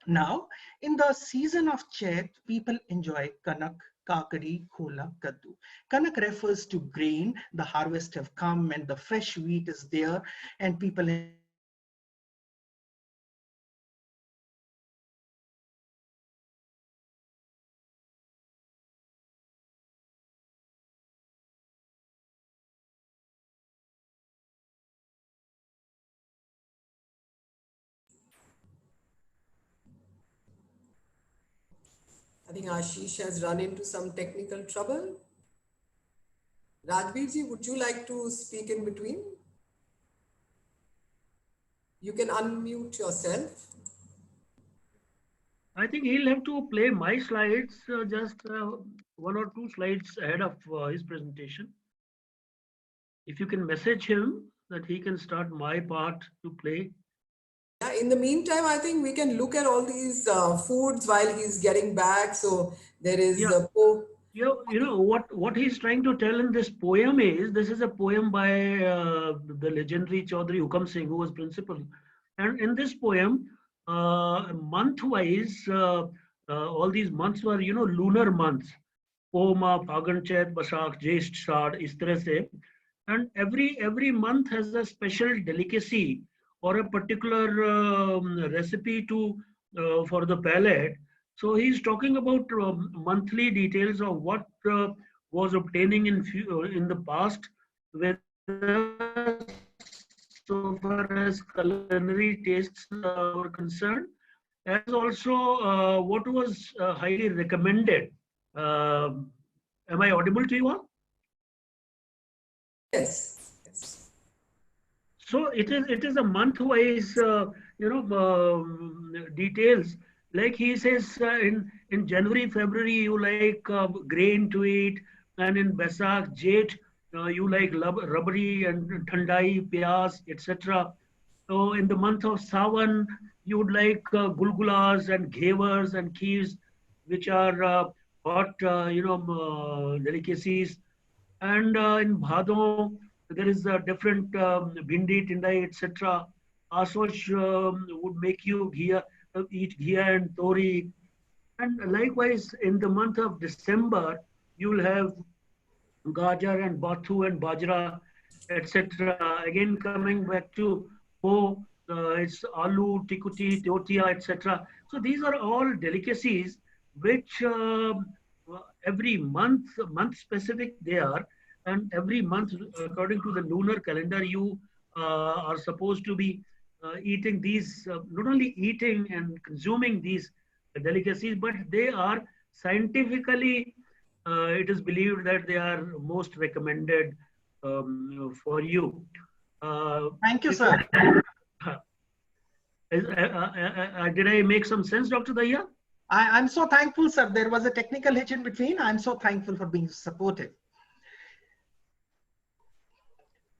Now, in the season of Chet, people enjoy Kanak, Kakadi, Khola, Kaddu. Kanak refers to grain, the harvest have come and the fresh wheat is there, and people I think Ashish has run into some technical trouble. Rajbir would you like to speak in between? You can unmute yourself. I think he'll have to play my slides, just one or two slides ahead of his presentation. If you can message him that he can start my part to play. Yeah, in the meantime, I think we can look at all these foods while he's getting back. So there is You know what he's trying to tell in this poem is, this is a poem by the legendary Chaudhry Hukam Singh, who was principal. And in this poem, month-wise, all these months were, lunar months. Poma, Phagan, Chet, Basak, Jyesht, Sard, is tarah se. And every month has a special delicacy or a particular recipe to for the palate. So he's talking about monthly details of what was obtaining in the past, whether so far as culinary tastes were concerned, as also what was highly recommended. Am I audible to you all? Yes. So it is a month-wise, details. Like he says, in January, February, you like grain to eat, and in Baisakh, Jeth, you like rubbery and thandai, piyaz, etc. So in the month of Sawan, you would like gulgulas and ghevers and kheers, which are hot, delicacies. And in Bhadon, there is a different bhindi, tindai, etc. Asoch would make you eat ghia and tori. And likewise, in the month of December, you'll have gajar and bathu and bajra, etc. Again, coming back to po, it's aloo, tikuti, totia, etc. So these are all delicacies which every month specific they are, and every month according to the lunar calendar you are supposed to be eating these, not only eating and consuming these delicacies, but they are scientifically, it is believed that they are most recommended for you. Thank you, sir. Did I make some sense, Dr. Dahiya? I'm so thankful, sir. There was a technical hitch in between. I'm so thankful for being supportive.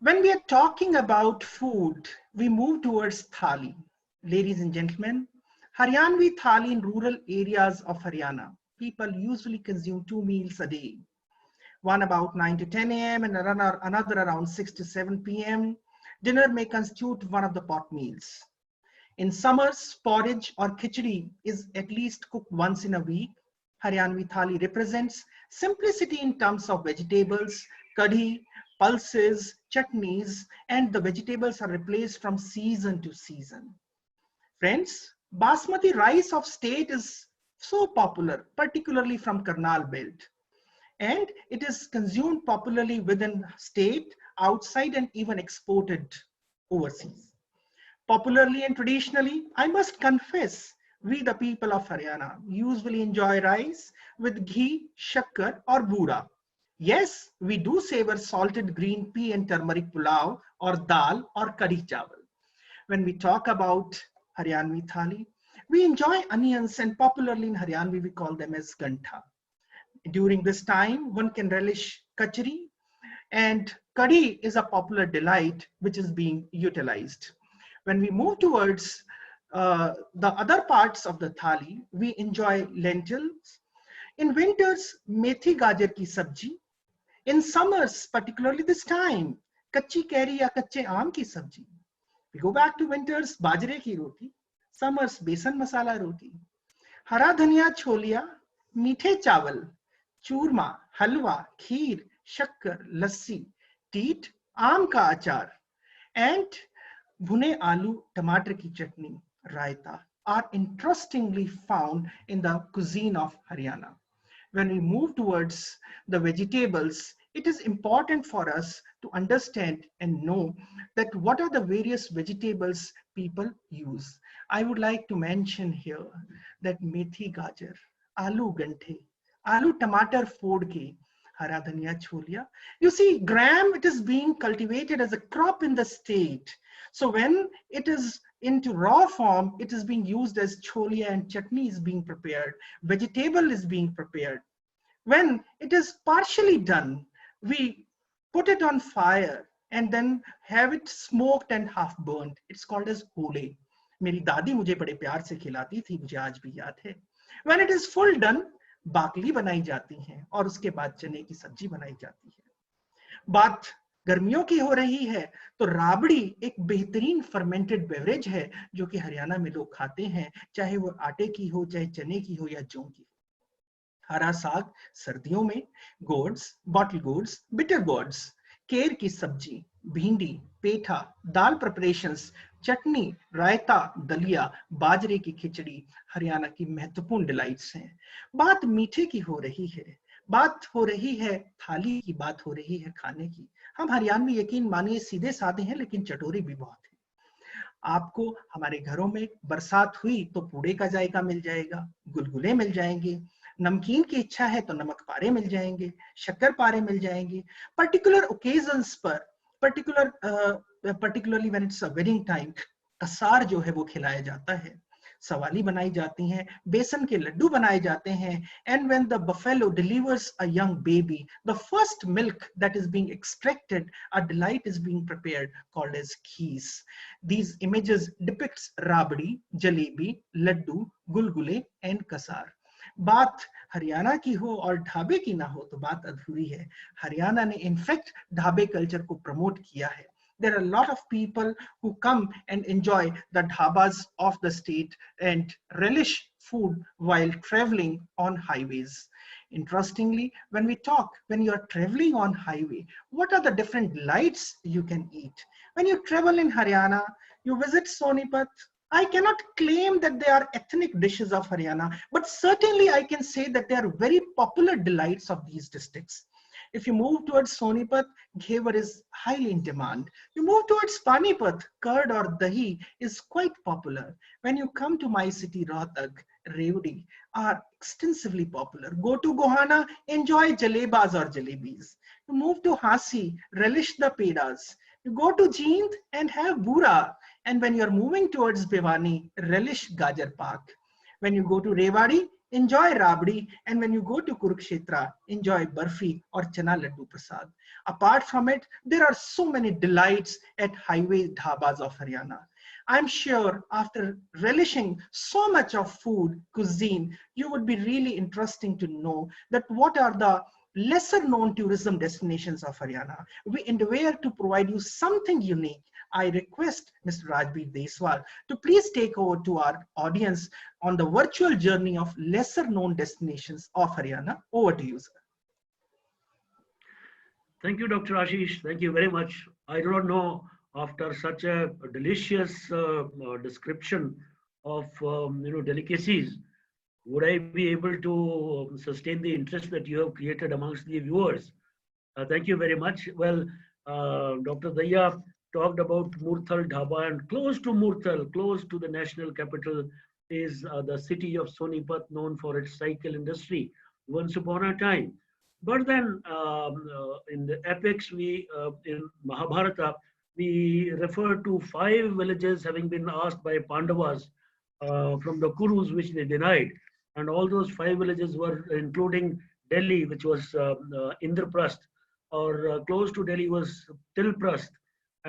When we are talking about food, we move towards thali. Ladies and gentlemen, Haryanvi thali in rural areas of Haryana, people usually consume 2 meals a day. One about 9 to 10 a.m. and another around 6 to 7 p.m. Dinner may constitute one of the pot meals. In summers, porridge or khichdi is at least cooked once in a week. Haryanvi thali represents simplicity in terms of vegetables, kadhi, pulses, chutneys, and the vegetables are replaced from season to season. Friends, basmati rice of state is so popular, particularly from Karnal belt. And it is consumed popularly within state, outside, and even exported overseas. Popularly and traditionally, I must confess, we the people of Haryana usually enjoy rice with ghee, shakkar or boora. Yes, we do savor salted green pea and turmeric pulao or dal or kadhi chawal. When we talk about Haryanvi thali, we enjoy onions and popularly in Haryanvi we call them as gantha. During this time, one can relish kachari, and curry is a popular delight which is being utilized. When we move towards the other parts of the thali, we enjoy lentils. In winters, methi gajar ki sabji. In summers, particularly this time, kachi kari ya kache aam ki sabji. We go back to winters, bajre ki roti. Summers, besan masala roti. Hara dhaniya choliya, मीठे चावल, चूरमा, हलवा, खीर, शक्कर, लस्सी, tit, आम का अचार, and भुने आलू, टमाटर की चटनी, रायता are interestingly found in the cuisine of Haryana. When we move towards the vegetables, it is important for us to understand and know that what are the various vegetables people use. I would like to mention here that methi gajar, आलू गंठे, आलू टमाटर फोड़ के, हरा धनिया Chholiya. You see, gram, it is being cultivated as a crop in the state. So when it is into raw form, it is being used as cholia, and chutney is being prepared. Vegetable is being prepared. When it is partially done, we put it on fire and then have it smoked and half burnt. It's called as hole. मेरी दादी मुझे बड़े प्यार से खिलाती थी, मुझे आज भी याद है. When it is full done, Bakli बनाई जाती हैं और उसके बाद चने की सब्जी बनाई जाती है. बात गर्मियों की हो रही है तो राबड़ी एक बेहतरीन फर्मेंटेड बेवरेज है जो कि हरियाणा में लोग खाते हैं, चाहे वो आटे की हो, चाहे चने की हो या जौ की. हरा साग सर्दियों में, gourds, bottle gourds, bitter gourds, केर की सब्जी, भिंडी, पेठा, दाल प्रिपरेशंस, चटनी, रायता, दलिया, बाजरे की खिचड़ी हरियाणा की महत्वपूर्ण डिलाइट्स हैं. बात मीठे की हो रही है, बात हो रही है थाली की, बात हो रही है खाने की. हम हरियाणवी यकीन मानिए सीधे साधे हैं लेकिन चटोरे भी बहुत हैं. आपको हमारे घरों में बरसात हुई तो पूड़े का जायका मिल जाएगा, गुलगुले मिल जाएंगे, नमकीन की इच्छा है तो नमक पारे मिल जाएंगे, शक्कर पारे मिल जाएंगे. पर्टिकुलर ओकेजन्स पर, particularly when it's a wedding time, Kasar जो है वो खिलाया जाता है, सवाली बनाई जाती हैं, बेसन के लड्डू बनाए जाते हैं. And when the buffalo delivers a young baby, the first milk that is being extracted, a delight is being prepared called as khees. These images depicts rabdi, jalebi, laddu, gulgule and kasar. बात हरियाणा की हो और ढाबे की ना हो तो बात अधूरी है. हरियाणा ने इनफैक्ट ढाबे कल्चर को प्रमोट किया है. There are a lot of people who come and enjoy the dhabas of the state and relish food while traveling on highways. Interestingly, when you are traveling on highway, what are the different delights you can eat? When you travel in Haryana, you visit Sonipat. I cannot claim that they are ethnic dishes of Haryana, but certainly I can say that they are very popular delights of these districts. If you move towards Sonipat, ghevar is highly in demand. You move towards Panipat, curd or dahi is quite popular. When you come to my city, Rohtak, revdi are extensively popular. Go to Gohana, enjoy jalebas or jalebis. You move to Hasi, relish the pedas. You go to Jeend and have bura. And when you're moving towards Bhiwani, relish Gajar Pak. When you go to Rewari, enjoy Rabdi. And when you go to Kurukshetra, enjoy Barfi or Chana Laddu Prasad. Apart from it, there are so many delights at highway dhabas of Haryana. I'm sure after relishing so much of food, cuisine, you would be really interesting to know that what are the lesser known tourism destinations of Haryana. We endeavor to provide you something unique. I request Mr. Rajbir Deswal to please take over to our audience on the virtual journey of lesser known destinations of Haryana. Over to you, sir. Thank you, Dr. Ashish. Thank you very much. I do not know, after such a delicious description of delicacies, would I be able to sustain the interest that you have created amongst the viewers? Thank you very much. Well, Dr. Daya talked about Murthal Dhaba, and close to Murthal, close to the national capital, is the city of Sonipat, known for its cycle industry once upon a time. But then in the epics, in Mahabharata, we refer to 5 villages having been asked by Pandavas from the Kurus, which they denied. And all those 5 villages were including Delhi, which was Indraprasth, or close to Delhi was Tilprasth,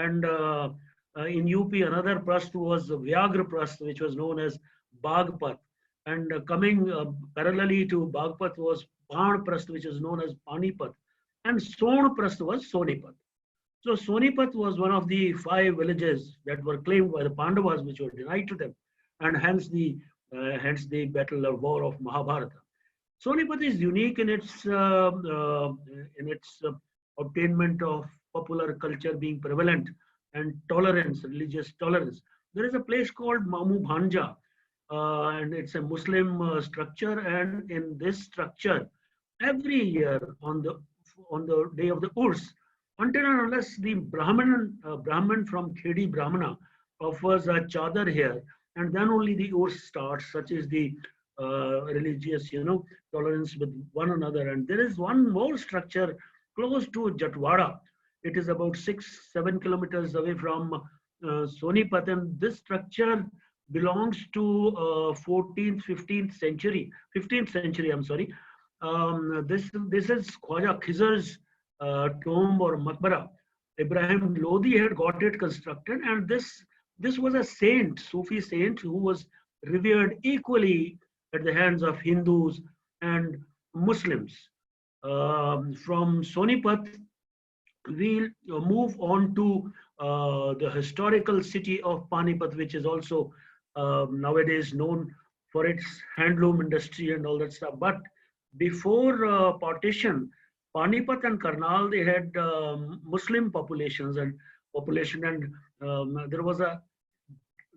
and in UP another Prasth was Vyagraprasth, which was known as Bagpat, and coming parallelly to Bagpat was Panprasth, which is known as Panipat, and Sonprasth was Sonipat. So Sonipat was one of the 5 villages that were claimed by the Pandavas, which were denied to them, and hence the battle or war of Mahabharata. Sonipat is unique in its obtainment of popular culture being prevalent and tolerance, religious tolerance. There is a place called Mamu Bhanja, and it's a Muslim structure. And in this structure, every year on the day of the Urs, until and unless the Brahman from Khedi Brahmana offers a chadar here, and then only the Urs starts, such is the religious, tolerance with one another. And there is one more structure close to Jatwada. It is about 6-7 kilometers away from Sonipat, and this structure belongs to 14th, 15th century. I'm sorry. This is Khwaja Khizr's tomb or Maqbara. Ibrahim Lodi had got it constructed, and this was a saint, Sufi saint, who was revered equally at the hands of Hindus and Muslims. From Sonipat, we'll move on to the historical city of Panipat, which is also nowadays known for its handloom industry and all that stuff. But before partition, Panipat and Karnal, they had Muslim population, and there was a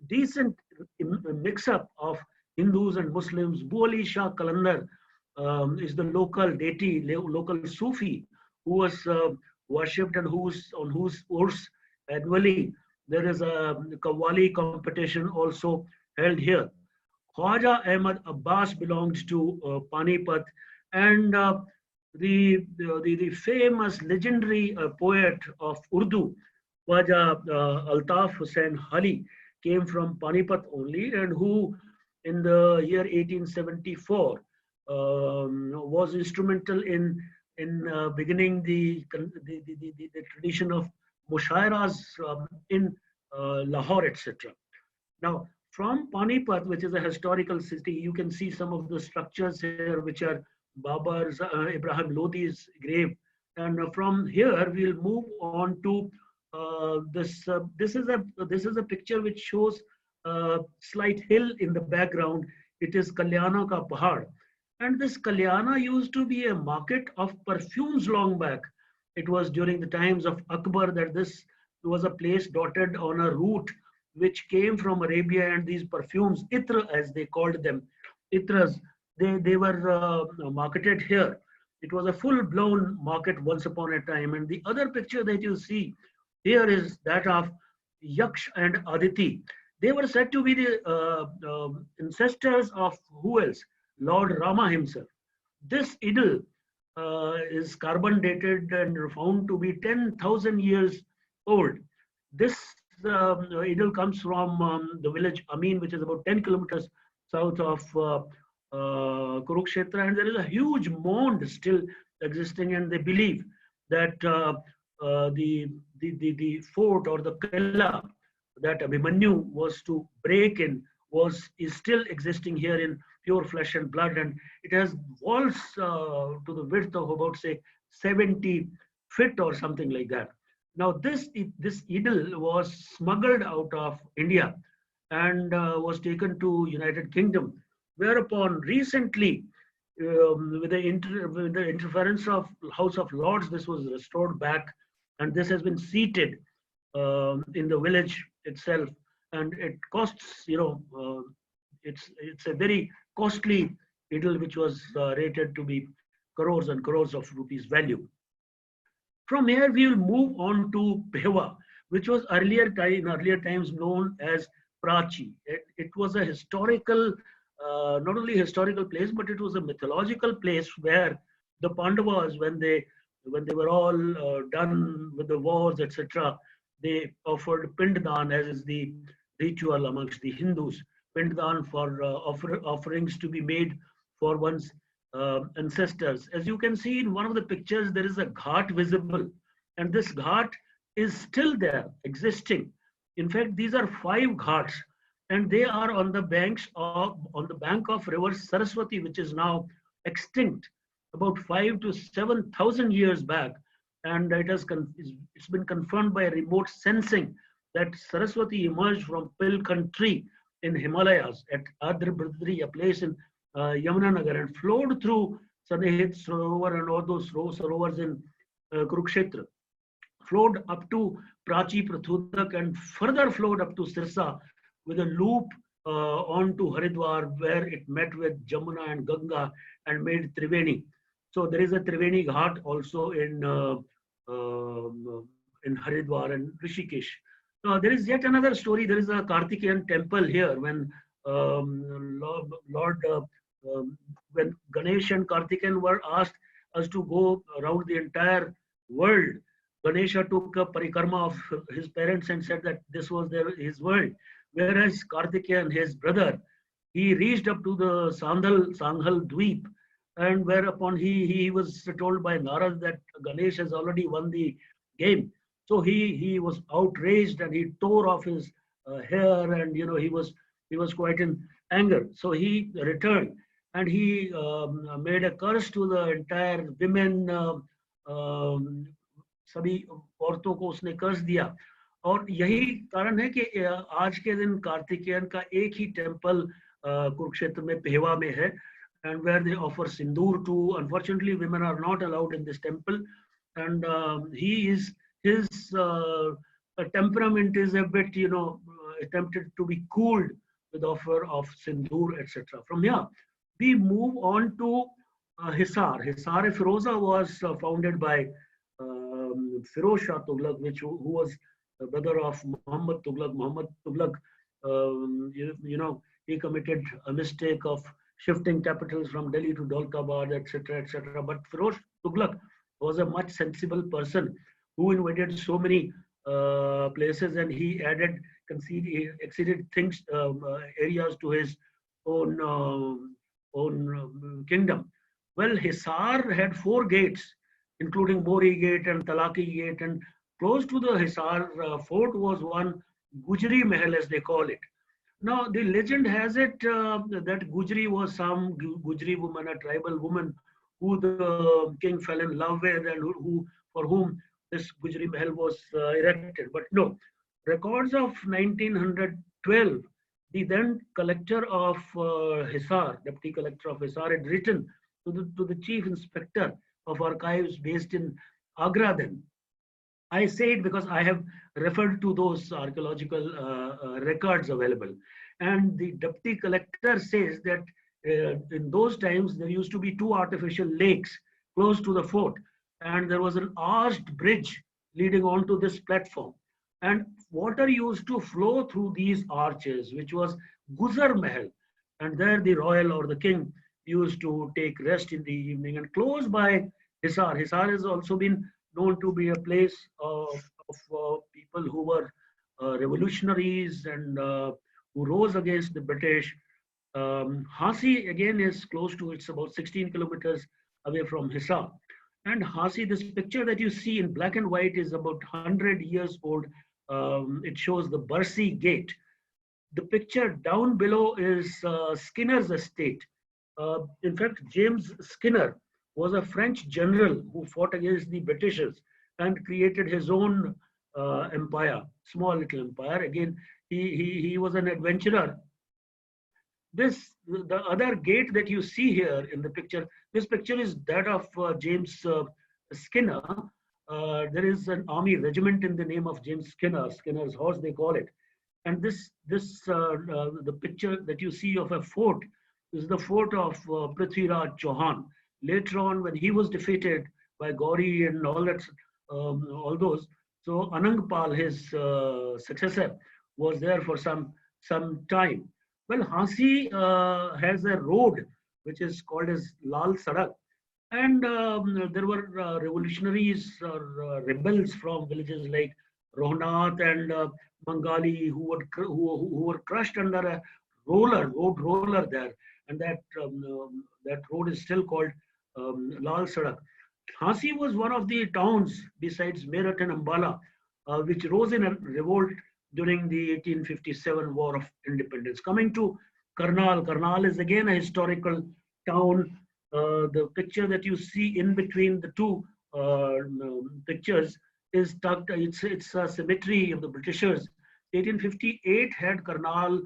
decent mix-up of Hindus and Muslims. Bu Ali Shah Kalandar is the local deity, local Sufi, who was worshipped and on whose Urs annually there is a Qawwali competition also held here. Khwaja Ahmad Abbas belonged to Panipat, and the famous legendary poet of Urdu, Khwaja Altaf Hussain Hali, came from Panipat only, and who in the year 1874 was instrumental in beginning the tradition of mushairas in Lahore, etc. Now, from Panipat, which is a historical city, you can see some of the structures here, which are Babar's, Ibrahim Lodi's grave. And from here, we'll move on to this. This is a picture which shows a slight hill in the background. It is Kalyana Ka Pahad. And this Kalyana used to be a market of perfumes long back. It was during the times of Akbar that this was a place dotted on a route which came from Arabia, and these perfumes, itra as they called them, itras, they were marketed here. It was a full-blown market once upon a time. And the other picture that you see here is that of Yaksh and Aditi. They were said to be the ancestors of who else? Lord Rama himself. This idol is carbon dated and found to be 10,000 years old. This idol comes from the village Amin, which is about 10 kilometers south of Kurukshetra, and there is a huge mound still existing, and they believe that the fort or the Killa that Abhimanyu was to break in is still existing here in pure flesh and blood, and it has walls to the width of about, say, 70 feet or something like that. Now this idol was smuggled out of India and was taken to United Kingdom, whereupon recently with the interference of House of Lords, this was restored back, and this has been seated in the village itself, and it costs, it's a very costly idol which was rated to be crores and crores of rupees value. From here, we will move on to Behwa, which was in earlier times known as Prachi. It was a historical, not only historical place, but it was a mythological place where the Pandavas, when they were all done with the wars, etc., they offered Pinddan, as is the ritual amongst the Hindus. Pinddan for offerings to be made for one's ancestors. As you can see in one of the pictures, there is a ghat visible, and this ghat is still there, existing. In fact, these are 5 ghats, and they are on the bank of river Saraswati, which is now extinct about 5 to 7,000 years back. And it's been confirmed by remote sensing that Saraswati emerged from Pilkhan tree in Himalayas at Adri, a place in Yamunanagar, and flowed through Sanehit Sarovar and all those Sarovars in Kurukshetra, flowed up to Prachi Prathudak, and further flowed up to Sirsa with a loop on to Haridwar, where it met with Jamuna and Ganga and made Triveni. So there is a Triveni Ghat also in Haridwar and Rishikesh. Now there is yet another story. There is a Kartikeyan temple here. When when Ganesh and Kartikeyan were asked us to go around the entire world, Ganesha took a parikrama of his parents and said that this was his world. Whereas Kartikeyan, his brother, he reached up to the Sanghal Dweep, and whereupon he was told by Narad that Ganesh has already won the game. So he was outraged and he tore off his hair, and he was quite in anger. So he returned and he made a curse to the entire women. सभी औरतों को उसने कर्ज दिया, और यही कारण है कि आज के दिन कार्तिकेयन का एक ही टेम्पल कुरुक्षेत्र में पेहवा में है, and where they offer sindoor to. Unfortunately, women are not allowed in this temple, and his temperament is a bit attempted to be cooled with offer of sindoor, etc. From here we move on to Hisar. Hisar-e-Firoza was founded by Firoz Shah Tughlaq, who was the brother of Muhammad Tughlaq. Muhammad Tughlaq, he committed a mistake of shifting capitals from Delhi to Daultabad, etc., etc. But Firoz Tughlaq was a much sensible person who invaded so many places, and he exceeded things, areas to his own kingdom. Well, Hisar had 4 gates, including Mori Gate and Talaki Gate, and close to the Hisar fort was one Gujri Mahal, as they call it. Now, the legend has it that Gujri was some Gujri woman, a tribal woman, who the king fell in love with, and for whom this Gujri Mahal was erected. But no, records of 1912, the then collector of Hisar, deputy collector of Hisar, had written to the chief inspector of archives based in Agra then. I say it because I have referred to those archaeological records available. And the deputy collector says that in those times there used to be 2 artificial lakes close to the fort, and there was an arched bridge leading onto this platform. And water used to flow through these arches, which was Guzar Mahal. And there the royal or the king used to take rest in the evening. And close by Hisar has also been known to be a place of people who were revolutionaries and who rose against the British. Hasi again is close to, it's about 16 kilometers away from Hisar. And Hasi, this picture that you see in black and white is about 100 years old. It shows the Barsi Gate. The picture down below is Skinner's estate. In fact, James Skinner was a French general who fought against the Britishers and created his own empire, small little empire. Again, he was an adventurer. The other gate that you see here in the picture, this picture is that of James Skinner. There is an army regiment in the name of James Skinner, Skinner's horse they call it. And the picture that you see of a fort is the fort of Prithviraj Chauhan. Later on, when he was defeated by Gauri and all that, all those, so Anangpal, his successor, was there for some time. Well, Hasi has a road which is called as Lal Sadak, and there were revolutionaries or rebels from villages like Rohnath and Bengali who were crushed under a road roller there, and that road is still called Lal Sadak. Jhansi was one of the towns besides Meerut and Ambala, which rose in a revolt during the 1857 War of Independence. Coming to Karnal, Karnal is again a historical town. The picture that you see in between the two pictures is tucked. It's a cemetery of the Britishers. 1858 had Karnal,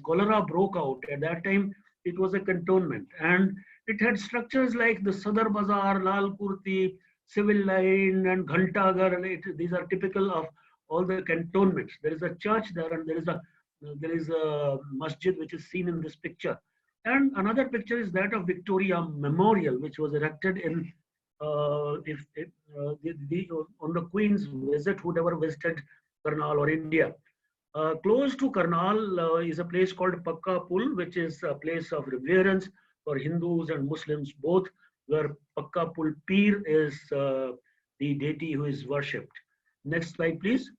cholera broke out. At that time, it was a cantonment, and it had structures like the Sadar Bazaar, Lal Kurti, Civil Line, and Ghantagar. These are typical of all the cantonments. There is a church there, and there is a masjid which is seen in this picture. And another picture is that of Victoria Memorial, which was erected in on the Queen's visit, whoever visited Karnal or India. Close to Karnal is a place called Pakka Pul, which is a place of reverence for Hindus and Muslims both, where Pakka Pul Pir is the deity who is worshipped. Next slide, please.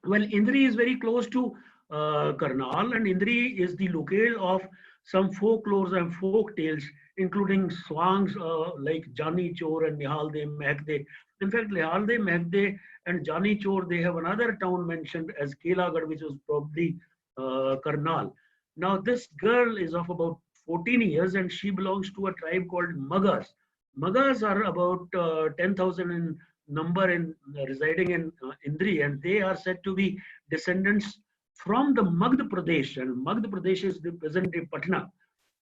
Well, Indri is very close to Karnal, and Indri is the locale of some folklores and folk tales, including songs like Jani Chor and Nihal De Mehkde. In fact, Nihal De Mehkde and Jani Chor, they have another town mentioned as Kelagad, which was probably Karnal. Now, this girl is of about 14 years and she belongs to a tribe called Magas. Magas are about 10,000 in number in residing in Indri, and they are said to be descendants from the Magdha Pradesh, and Magdha Pradesh is the present day Patna.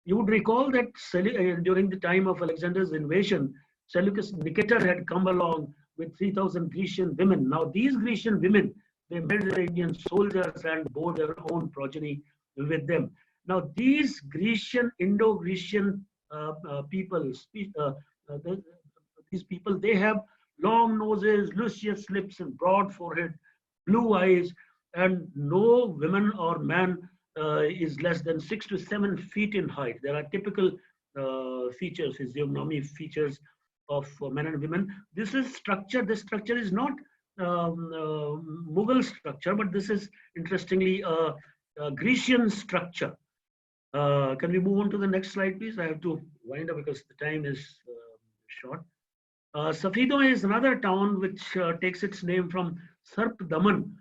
You would recall that during the time of Alexander's invasion, Seleucus Nicator had come along with 3,000 Grecian women. Now these Grecian women, they met the Indian soldiers and bore their own progeny with them. Now these Grecian, Indo-Grecian people, these people, they have long noses, luscious lips and broad forehead, blue eyes, and no woman or man is less than 6 to 7 feet in height. There are typical features, physiognomy features of men and women. This structure is not Mughal structure, but this is interestingly a Grecian structure. Can we move on to the next slide, please? I have to wind up because the time is short. Safedo is another town which takes its name from Sarp Daman.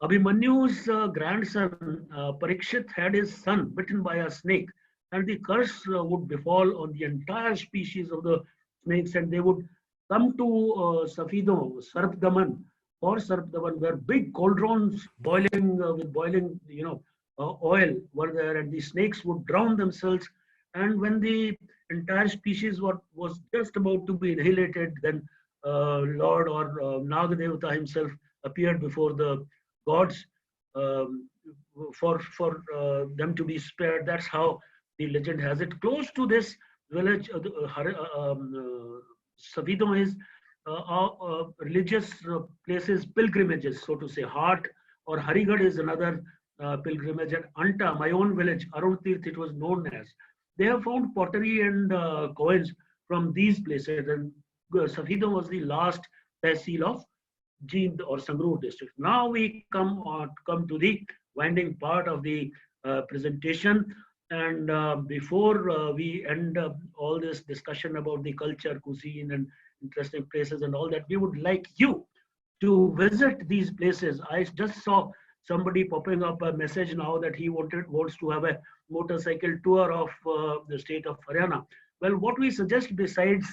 Abhimanyu's grandson Parikshit had his son bitten by a snake, and the curse would befall on the entire species of the snakes, and they would come to Safedo, Sarpdaman, or Sarpdaman, where big cauldrons boiling with boiling, oil were there, and the snakes would drown themselves. And when the entire species was just about to be annihilated, then Lord or Nagadevata himself appeared before the gods for them to be spared. That's how the legend has it. Close to this village, Safedo is religious places, pilgrimages, so to say. Hart or Harigad is another pilgrimage. And Anta, my own village, Arun Tirth, it was known as. They have found pottery and coins from these places, and Safedo was the last tehsil of Jind or Sangrur district. Now we come to the winding part of the presentation, and before we end all this discussion about the culture, cuisine, and interesting places and all that, we would like you to visit these places. I just saw somebody popping up a message now that he wants to have a motorcycle tour of the state of Haryana. Well, what we suggest, besides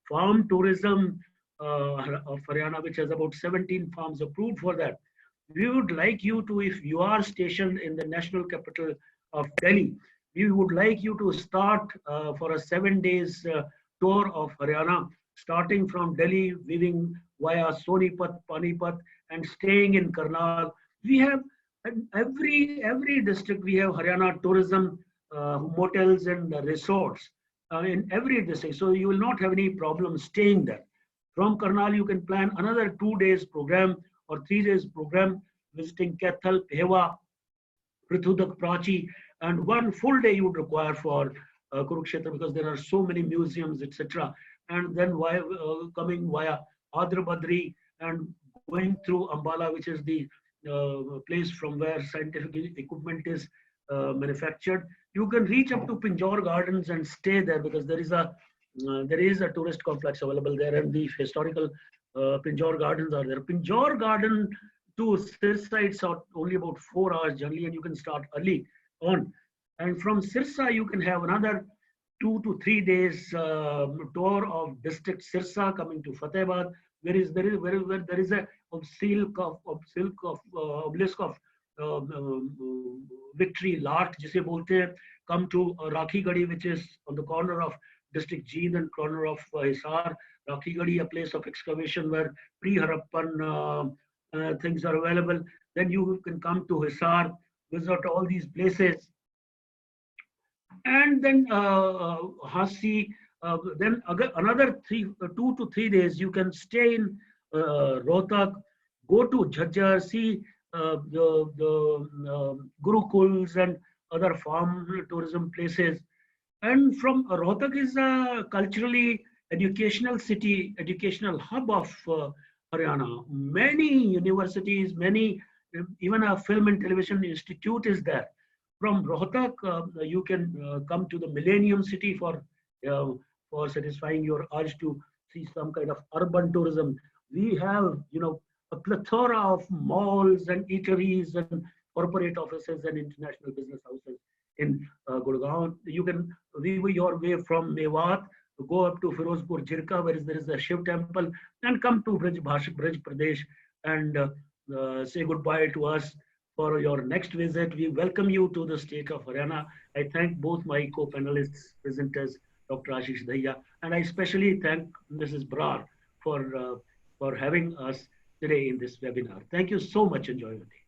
farm tourism of Haryana, which has about 17 farms approved for that, we would like you to, if you are stationed in the national capital of Delhi, we would like you to start for a 7 days tour of Haryana, starting from Delhi, weaving via Sonipat, Panipat, and staying in Karnal. We have every district, we have Haryana tourism motels and resorts in every district. So you will not have any problem staying there. From Karnal, you can plan another 2 days program or 3 days program, visiting Kaithal, Pewa, Prithudak, Prachi, and 1 full day you would require for Kurukshetra, because there are so many museums, etc. And then coming via Adra Badri and going through Ambala, which is the place from where scientific equipment is manufactured, You can reach up to Pinjore Gardens and stay there, because there is a tourist complex available there, and the historical Pinjore Gardens are there. Pinjore Garden to Sirsa, it's only about 4 hours generally, and you can start early on. And from Sirsa, you can have another 2 to 3 days tour of district Sirsa, coming to Fatehbad, where there is a obelisk of victory, Lark जिसे बोलते हैं. Come to Rakhi Gadi, which is on the corner of district Jeend and corner of Hisar. Rakhi Gadi, a place of excavation where pre-Harappan things are available. Then you can come to Hisar, visit all these places, and then Hasi. Then another 2 to 3 days you can stay in Rohtak, go to Jhajjar, see the Gurukuls and other farm tourism places. And from Rohtak is a culturally educational city, educational hub of Haryana. Many universities, even a film and television institute is there. From Rohtak, you can come to the Millennium City for satisfying your urge to see some kind of urban tourism. We have, a plethora of malls and eateries and corporate offices and international business houses in Gurgaon. You can weave your way from Mewat, go up to Firozpur Jirka, where there is a Shiv temple, and come to Brij Pradesh and say goodbye to us for your next visit. We welcome you to the state of Haryana. I thank both my co-panelists, presenters, Dr. Ashish Dahiya, and I especially thank Mrs. Brar for having us today in this webinar. Thank you so much. Enjoy your day.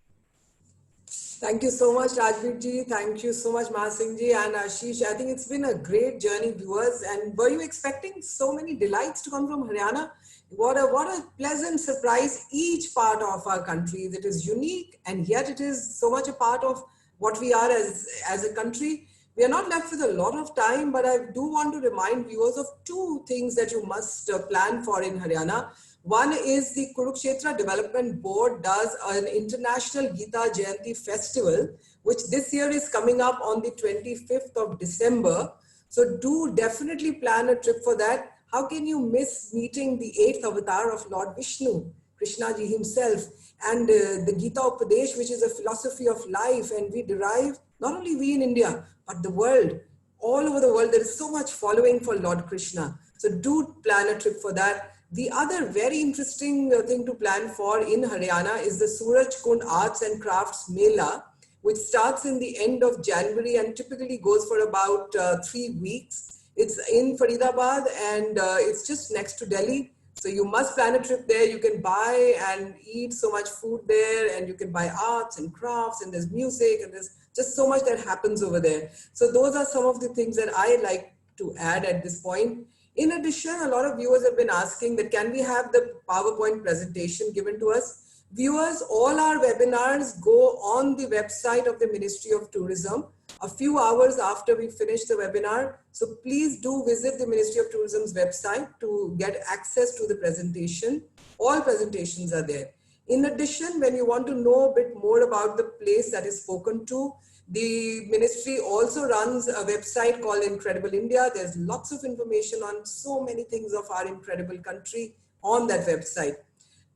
Thank you so much, Rajveer ji. Thank you so much, Mahasingh ji and Ashish. I think it's been a great journey, viewers. And were you expecting so many delights to come from Haryana? What a pleasant surprise. Each part of our country that is unique, and yet it is so much a part of what we are as a country. We are not left with a lot of time, but I do want to remind viewers of 2 things that you must plan for in Haryana. One is the Kurukshetra Development Board does an International Gita Jayanti Festival, which this year is coming up on the 25th of December. So do definitely plan a trip for that. How can you miss meeting the 8th avatar of Lord Vishnu, Krishna ji himself, and the Gita Upadesh, which is a philosophy of life, and we derive, not only we in India, but the world, all over the world, there is so much following for Lord Krishna. So do plan a trip for that. The other very interesting thing to plan for in Haryana is the Suraj Kund Arts and Crafts Mela, which starts in the end of January and typically goes for about 3 weeks. It's in Faridabad and it's just next to Delhi. So you must plan a trip there. You can buy and eat so much food there, and you can buy arts and crafts, and there's music, and there's just so much that happens over there. So those are some of the things that I like to add at this point. In addition, a lot of viewers have been asking that can we have the PowerPoint presentation given to us? Viewers, all our webinars go on the website of the Ministry of Tourism a few hours after we finish the webinar. So please do visit the Ministry of Tourism's website to get access to the presentation. All presentations are there. In addition, when you want to know a bit more about the place that is spoken to, the ministry also runs a website called Incredible India. There's lots of information on so many things of our incredible country on that website.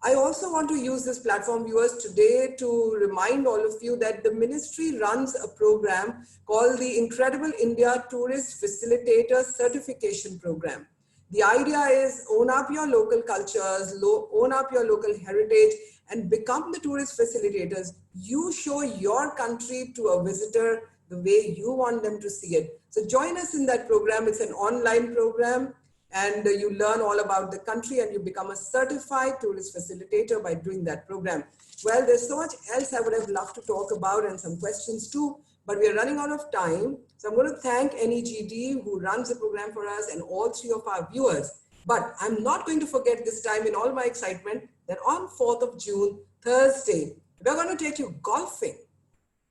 I also want to use this platform, viewers, today to remind all of you that the ministry runs a program called the Incredible India Tourist Facilitator Certification Program. The idea is own up your local cultures, own up your local heritage, and become the tourist facilitators. You show your country to a visitor the way you want them to see it. So join us in that program. It's an online program, and you learn all about the country and you become a certified tourist facilitator by doing that program. Well, there's so much else I would have loved to talk about and some questions too, but we are running out of time. So I'm going to thank NEGD who runs the program for us and all 3 of our viewers. But I'm not going to forget this time in all my excitement that on 4th of June, Thursday, we're going to take you golfing.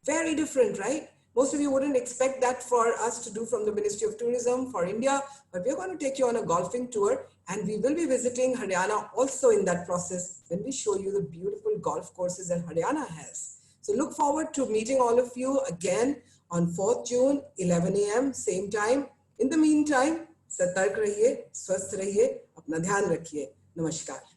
Very different, right? Most of you wouldn't expect that for us to do from the Ministry of Tourism for India, but we're going to take you on a golfing tour, and we will be visiting Haryana also in that process when we show you the beautiful golf courses that Haryana has. So look forward to meeting all of you again on 4th June, 11 a.m. same time. In the meantime, सतर्क रहिए, स्वस्थ रहिए, अपना ध्यान रखिए. नमस्कार.